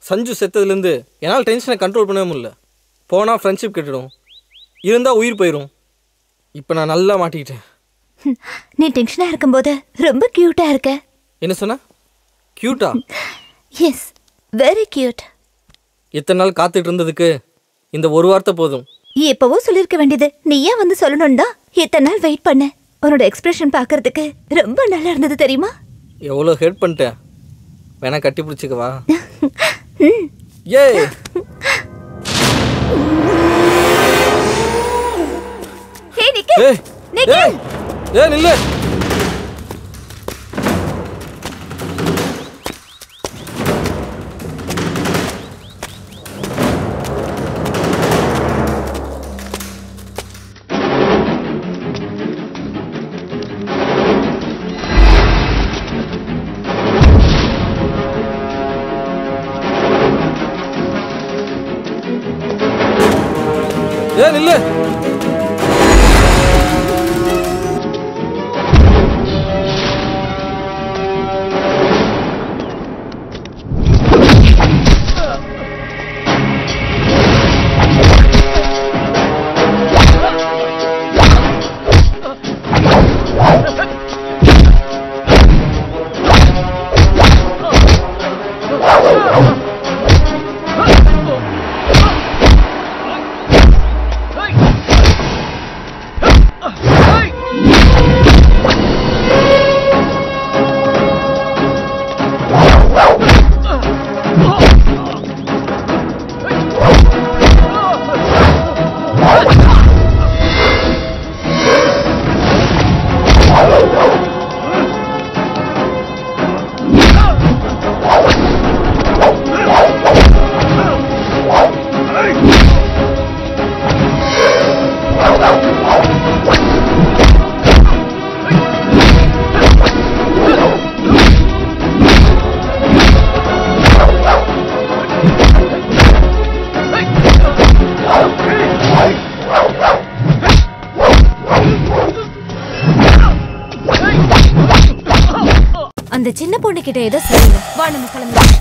சஞ்சு செத்ததுலேருந்து என்னால் டென்ஷனை கண்ட்ரோல் பண்ணவே முடியல. போனால் ஃப்ரெண்ட்ஷிப் கெட்டுடும், இருந்தால் உயிர் போயிடும். இப்போ நான் நல்லா மாட்டிக்கிட்டேன். நீ டென்ஷனா இருக்கும்போது ரொம்ப கியூட்டா இருக்க. என்ன சொன்ன? கியூட்டா? Yes, very cute. இத்தனை நாள் காத்துட்டு இருந்ததுக்கு இந்த ஒரு வார்த்தை போதும். எப்பவோ சொல்லிருக்க வேண்டியது. நீ ஏன் வந்து சொல்லணும் தான் இத்தனை நாள் வெயிட் பண்ண. உன்னோட எக்ஸ்பிரஷன் பார்க்கறதுக்கு ரொம்ப நல்லா இருந்தது தெரியுமா? எவ்வளோ ஹெல்ப் பண்ணிட்டேன். வேணா கட்டி பிடிச்சிக்கவா? ஏ ஹே நிக்கு, நிக்கு. ஏ நில்லு. ஏ நில்லு. இந்த சின்ன பொண்ணு கிட்ட ஏதோ சரியில்லை. வா நம்ம கிளம்பலாம்.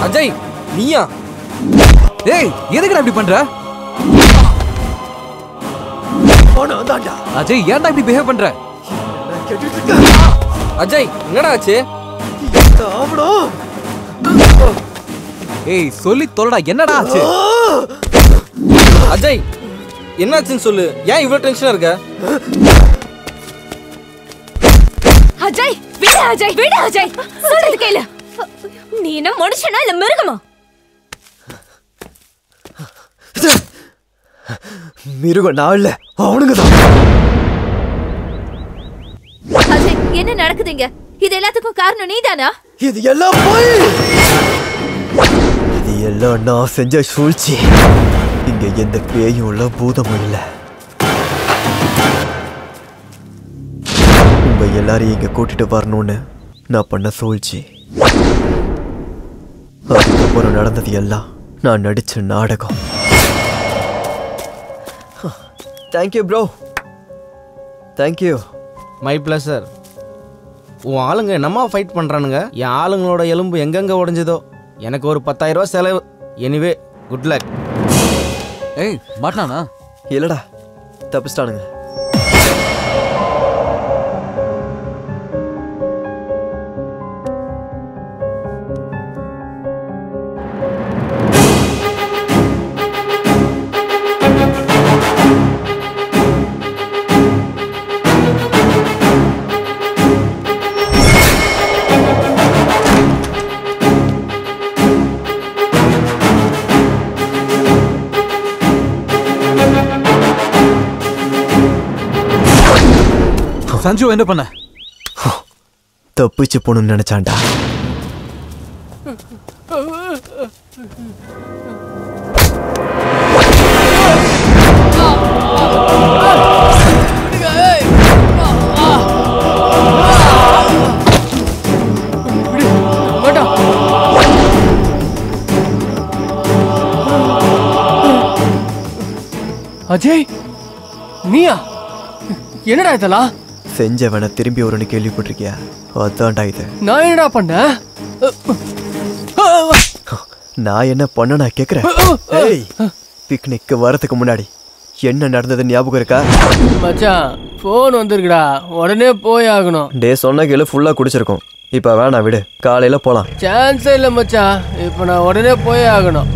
அஜய் நீயா? ஏய் எதுக்குடா இப்படி பண்ற? அஜய் ஏன்டா இப்படி பிஹேவ் பண்ற? அஜய் என்னடா ஆச்சு? ஏய் சொல்லி தொலைடா, என்னடா ஆச்சு? அஜய் என்னாச்சுன்னு சொல்லு. ஏன் இவ்வளவு டென்ஷனா இருக்க? அஜய் விடு, அஜய் விடு, அஜய் சொல்றது கேளு. நீ என்ன மனுஷனா இல்ல மிருகமா? மிருகம் நான் இல்ல, அவனுங்கதான். அஜய் என்ன நடக்குதுங்க? இது எல்லாத்துக்கும் காரணம் நீதானா? இது எல்லாம் போய், இது எல்லாம் நான் செஞ்ச சூழ்ச்சி. இங்க எந்த பேயும் இல்ல, பூதமும் இல்ல. உங்க எல்லாரையும் இங்க கூட்டிட்டு வரணும்னு நான் பண்ண சூழ்ச்சி. அதுக்கப்புறம் நடந்தது எல்லாம் நான் நடிச்ச நாடகம். Thank you bro, thank you. My pleasure. உன் ஆளுங்க என்னம்மா ஃபைட் பண்ணுறானுங்க? என் ஆளுங்களோட எலும்பு எங்கெங்கே உடஞ்சதோ எனக்கு ஒரு 10,000 ரூபா செலவு. Anyway good luck. ஏய் மாட்டானா? இல்லடா, தப்பிச்சிட்டானுங்க. சஞ்சு என்ன பண்ண? தப்பிச்சு போகணும்னு நினைச்சான்டா. அஜய் நீயா? என்னடா இதெல்லாம்? செஞ்சவனை திரும்பி ஒருன்னு கேள்விப்பட்டிருக்கியா? அதான்டா இது. நான் என்னடா பண்ணேன்? நான் என்ன பண்ண நான் கேக்குறேன். ஏய், பிக்னிக்கு வரதுக்கு முன்னாடி என்ன நடந்தது ஞாபகம் இருக்கா? மச்சான் போன் வந்திருக்குடா, உடனே போய் ஆகணும். டே சொன்ன கேளு, ஃபுல்லா குடிச்சிருக்கோம். இப்ப வேணாம் விடு, காலையில போலாம். சான்ஸே இல்ல மச்சான், இப்ப நான் உடனே போய் ஆகணும்.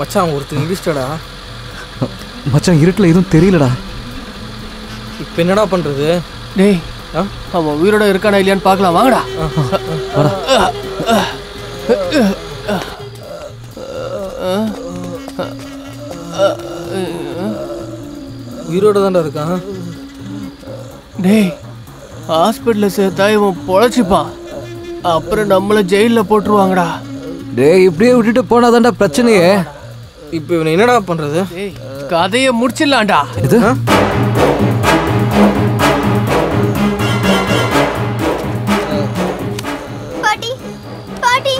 மச்சான் ஒருத்தர் இடிச்சிட்டடா. மச்சான் இருட்டுல எதுவும் தெரியலடா. இப்போ என்னடா பண்றது? டேய் அவன் உயிரோட இருக்கானா இல்லையான்னு பார்க்கலாம், வாங்கடா. உயிரோட தான்டா இருக்கான். டேய் ஹாஸ்பிட்டல்ல சேர்த்தா இவன் பொழைச்சிப்பான், அப்புறம் நம்மள ஜெயில போட்டுருவாங்கடா. டேய் இப்படியே விட்டுட்டு போனாதான்டா பிரச்சனையே. இப்போ இவனை என்னடா பண்றது? கதையை முடிச்சிடலாம்டா. இது பாட்டி பாட்டி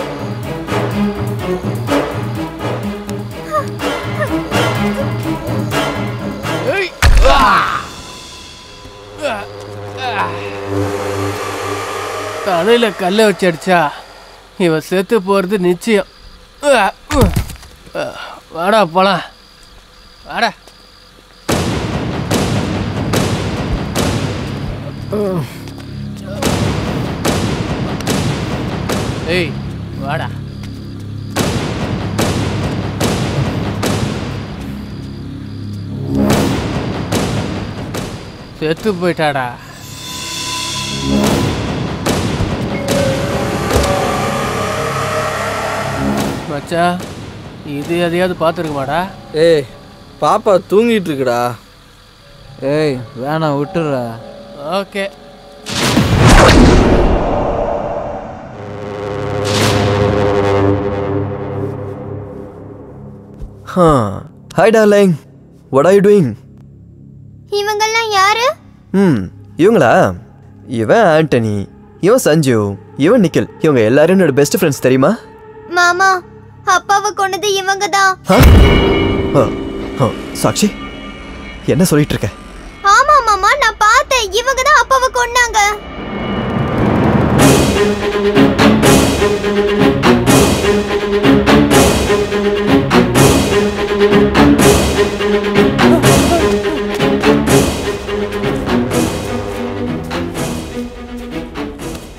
தலையில கல்லை வச்சு அடிச்சா இவன் செத்து போறது நிச்சயம். வாடா போலாம் வாடா. ஏய் வாடா. செத்து போயிட்டாடா. மச்சா இது எதையாவது பார்த்துருக்குமாடா? ஏய் பாப்பா தூங்கிட்டு இருக்குடா. ஏய் வேணாம் விட்டுறா. Okay. Hi darling, what are you doing? இவங்கெல்லாம் யாரு? இவங்களா? இவன் ஆண்டனி, இவன் சஞ்சு, இவன் நிக்கில். இவங்க எல்லாரும் என்னோட பெஸ்ட் ஃப்ரெண்ட்ஸ் தெரியுமா? மாமா அப்பாவை கொன்னது இவங்க தான். சாக்ஷி என்ன சொல்லிட்டு இருக்க? ஆமா மாமா நான் பார்த்தேன், இவங்க தான் அப்பாவை கொன்னாங்க.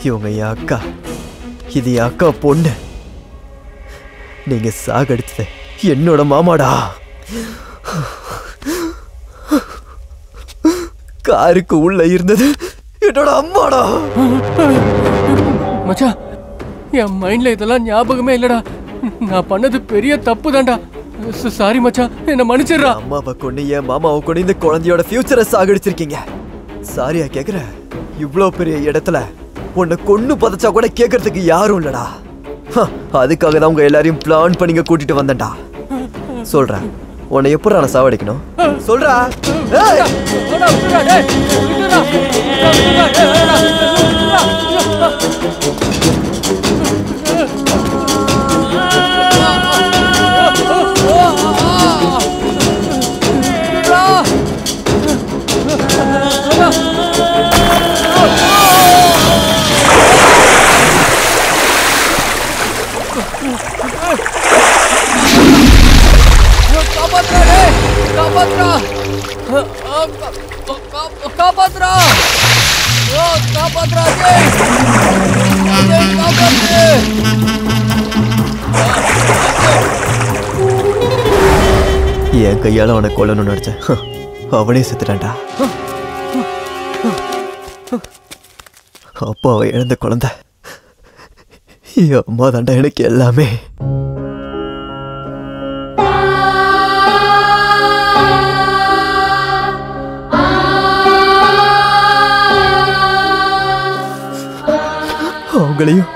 இவங்க என் அக்கா, இது என் அக்கா பொண்ணு. நீங்க சாகடிச்சது என்னோட மாமாடா. காருக்கு உள்ள இருந்தது என்னோட அம்மாடா. மச்சான் என் மைண்ட்ல இதெல்லாம் ஞாபகமே இல்லடா. நான் பண்ணது பெரிய தப்பு தான்டா. சாரி மச்சான், என்ன மன்னிச்சிடுறா. அம்மாவை கொண்டு என் மாமாவை கொண்டு இந்த குழந்தையோட ஃபியூச்சரை சாகடிச்சிருக்கீங்க. சாரியா கேக்குற? இவ்வளோ பெரிய இடத்துல உன்னை கொன்னு பதச்சா கூட கேட்கறதுக்கு யாரும் இல்லடா. அதுக்காக தான் உங்க எல்லாரையும் பிளான் பண்ணிங்க கூட்டிட்டு வந்தேன்டா. சொல்றேன், உன்னை எப்படி நான் சாவடிக்கணும் சொல்றா. என் கையால அவனை கொல்லணும்னு நினைச்சேன், அவனே செத்துட்டான்டா. அப்பாவை இழந்த குழந்தை என் அம்மா தாண்டா எனக்கு எல்லாமே. அவங்களையும்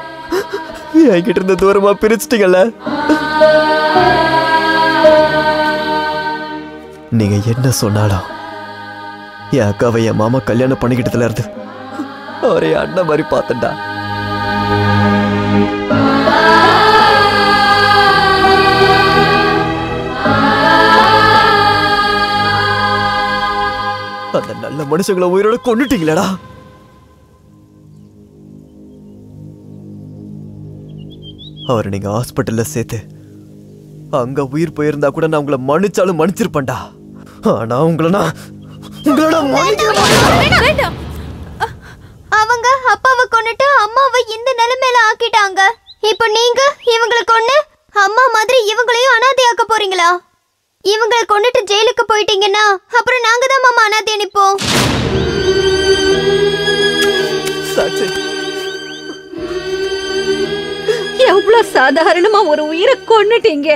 என்கிட்ட இருந்த தூரமா பிரிச்சிட்டீங்கல்ல. நீங்க என்ன சொன்னாலும் என் அக்காவை என் மாமா கல்யாணம் பண்ணிக்கிட்டதுல இருந்து அவரை அண்ணன் மாதிரி பார்த்தண்டா. அந்த நல்ல மனுஷங்களை உயிரோட கொண்டுட்டீங்களடா. அவரை நீங்க ஹாஸ்பிட்டல்ல சேர்த்து அங்க உயிர் போயிருந்தா கூட நான் உங்களை மன்னிச்சாலும் மன்னிச்சிருப்பேன்டா. ஆனா அவங்க அப்பாவை கொன்னுட்டு அம்மாவை இந்த நிலைமையில ஆக்கிட்டாங்க. இப்போ நீங்க இவங்களை கொன்னு அம்மா மாதிரி இவங்களையும் அனாதையாக்க போறீங்களா? இவங்களை கொன்னுட்டு ஜெயிலுக்கு போயிட்டீங்கன்னா அப்புறம் நாங்க தான் மாமா அனாதையா நிப்போம். எவ்வளவு சாதாரணமா ஒரு உயிரை கொன்னுட்டீங்க.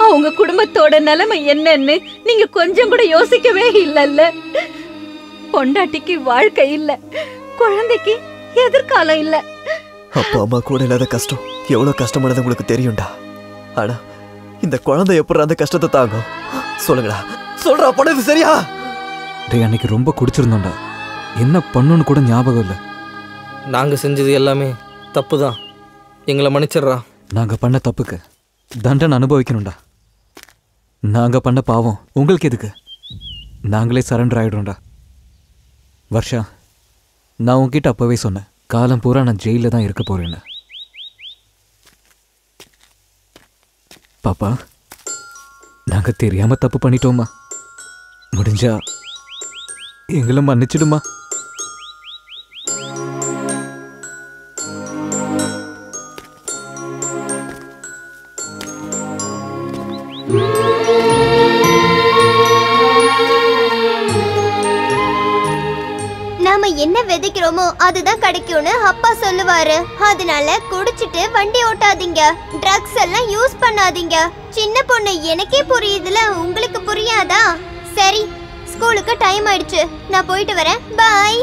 அவங்க குடும்பத்தோட நிலைமை என்னன்னு நீங்க கொஞ்சம் கூட யோசிக்கவே இல்லல்ல. பொண்டாட்டிக்கு வாழ்க்கை இல்ல, குழந்தைக்கு எதிர்காலம் இல்ல. அப்பா அம்மா கூட இல்லாத கஷ்டம் எவ்வளவு கஷ்டமானது உங்களுக்கு தெரியும்டா. ஆனா இந்த குழந்தை எப்படி அந்த கஷ்டத்தை தாங்கும்? சொல்லுங்கடா, சொல்றா, பண்ணது சரியா? டேய், அன்னைக்கு ரொம்ப குடிச்சிருந்தோம்டா. என்ன பண்ணுன்னு கூட ஞாபகம் இல்லை. நாங்கள் செஞ்சது எல்லாமே தப்பு தான். எங்களை மன்னிச்சிடுறா. நாங்கள் பண்ண தப்புக்கு தண்டனை அனுபவிக்கணும்டா. நாங்கள் பண்ண பாவம் உங்களுக்கு எதுக்கு? நாங்களே சரண்டர் ஆகிடும்டா. வர்ஷா, நான் உங்ககிட்ட அப்போவே சொன்னேன், காலம் பூரா நான் ஜெயிலில் தான் இருக்க போகிறேன்னு. பாப்பா, நாங்கள் தெரியாமல் தப்பு பண்ணிட்டோமா? முடிஞ்சா எங்களை மன்னிச்சிடுமா? நாம என்ன விதைக்கிறோமோ அதுதான் கிடைக்கும்னு அப்பா சொல்லுவாரு. அதனால குடிச்சிட்டு வண்டி ஓட்டாதீங்க, ட்ரக்ஸ் எல்லாம் யூஸ் பண்ணாதீங்க. சின்ன பொண்ணு, எனக்கே புரியுதுல, உங்களுக்கு புரியாதா? சரி, ஸ்கூலுக்கு டைம் ஆயிடுச்சு, நான் போயிட்டு வரேன். பாய்.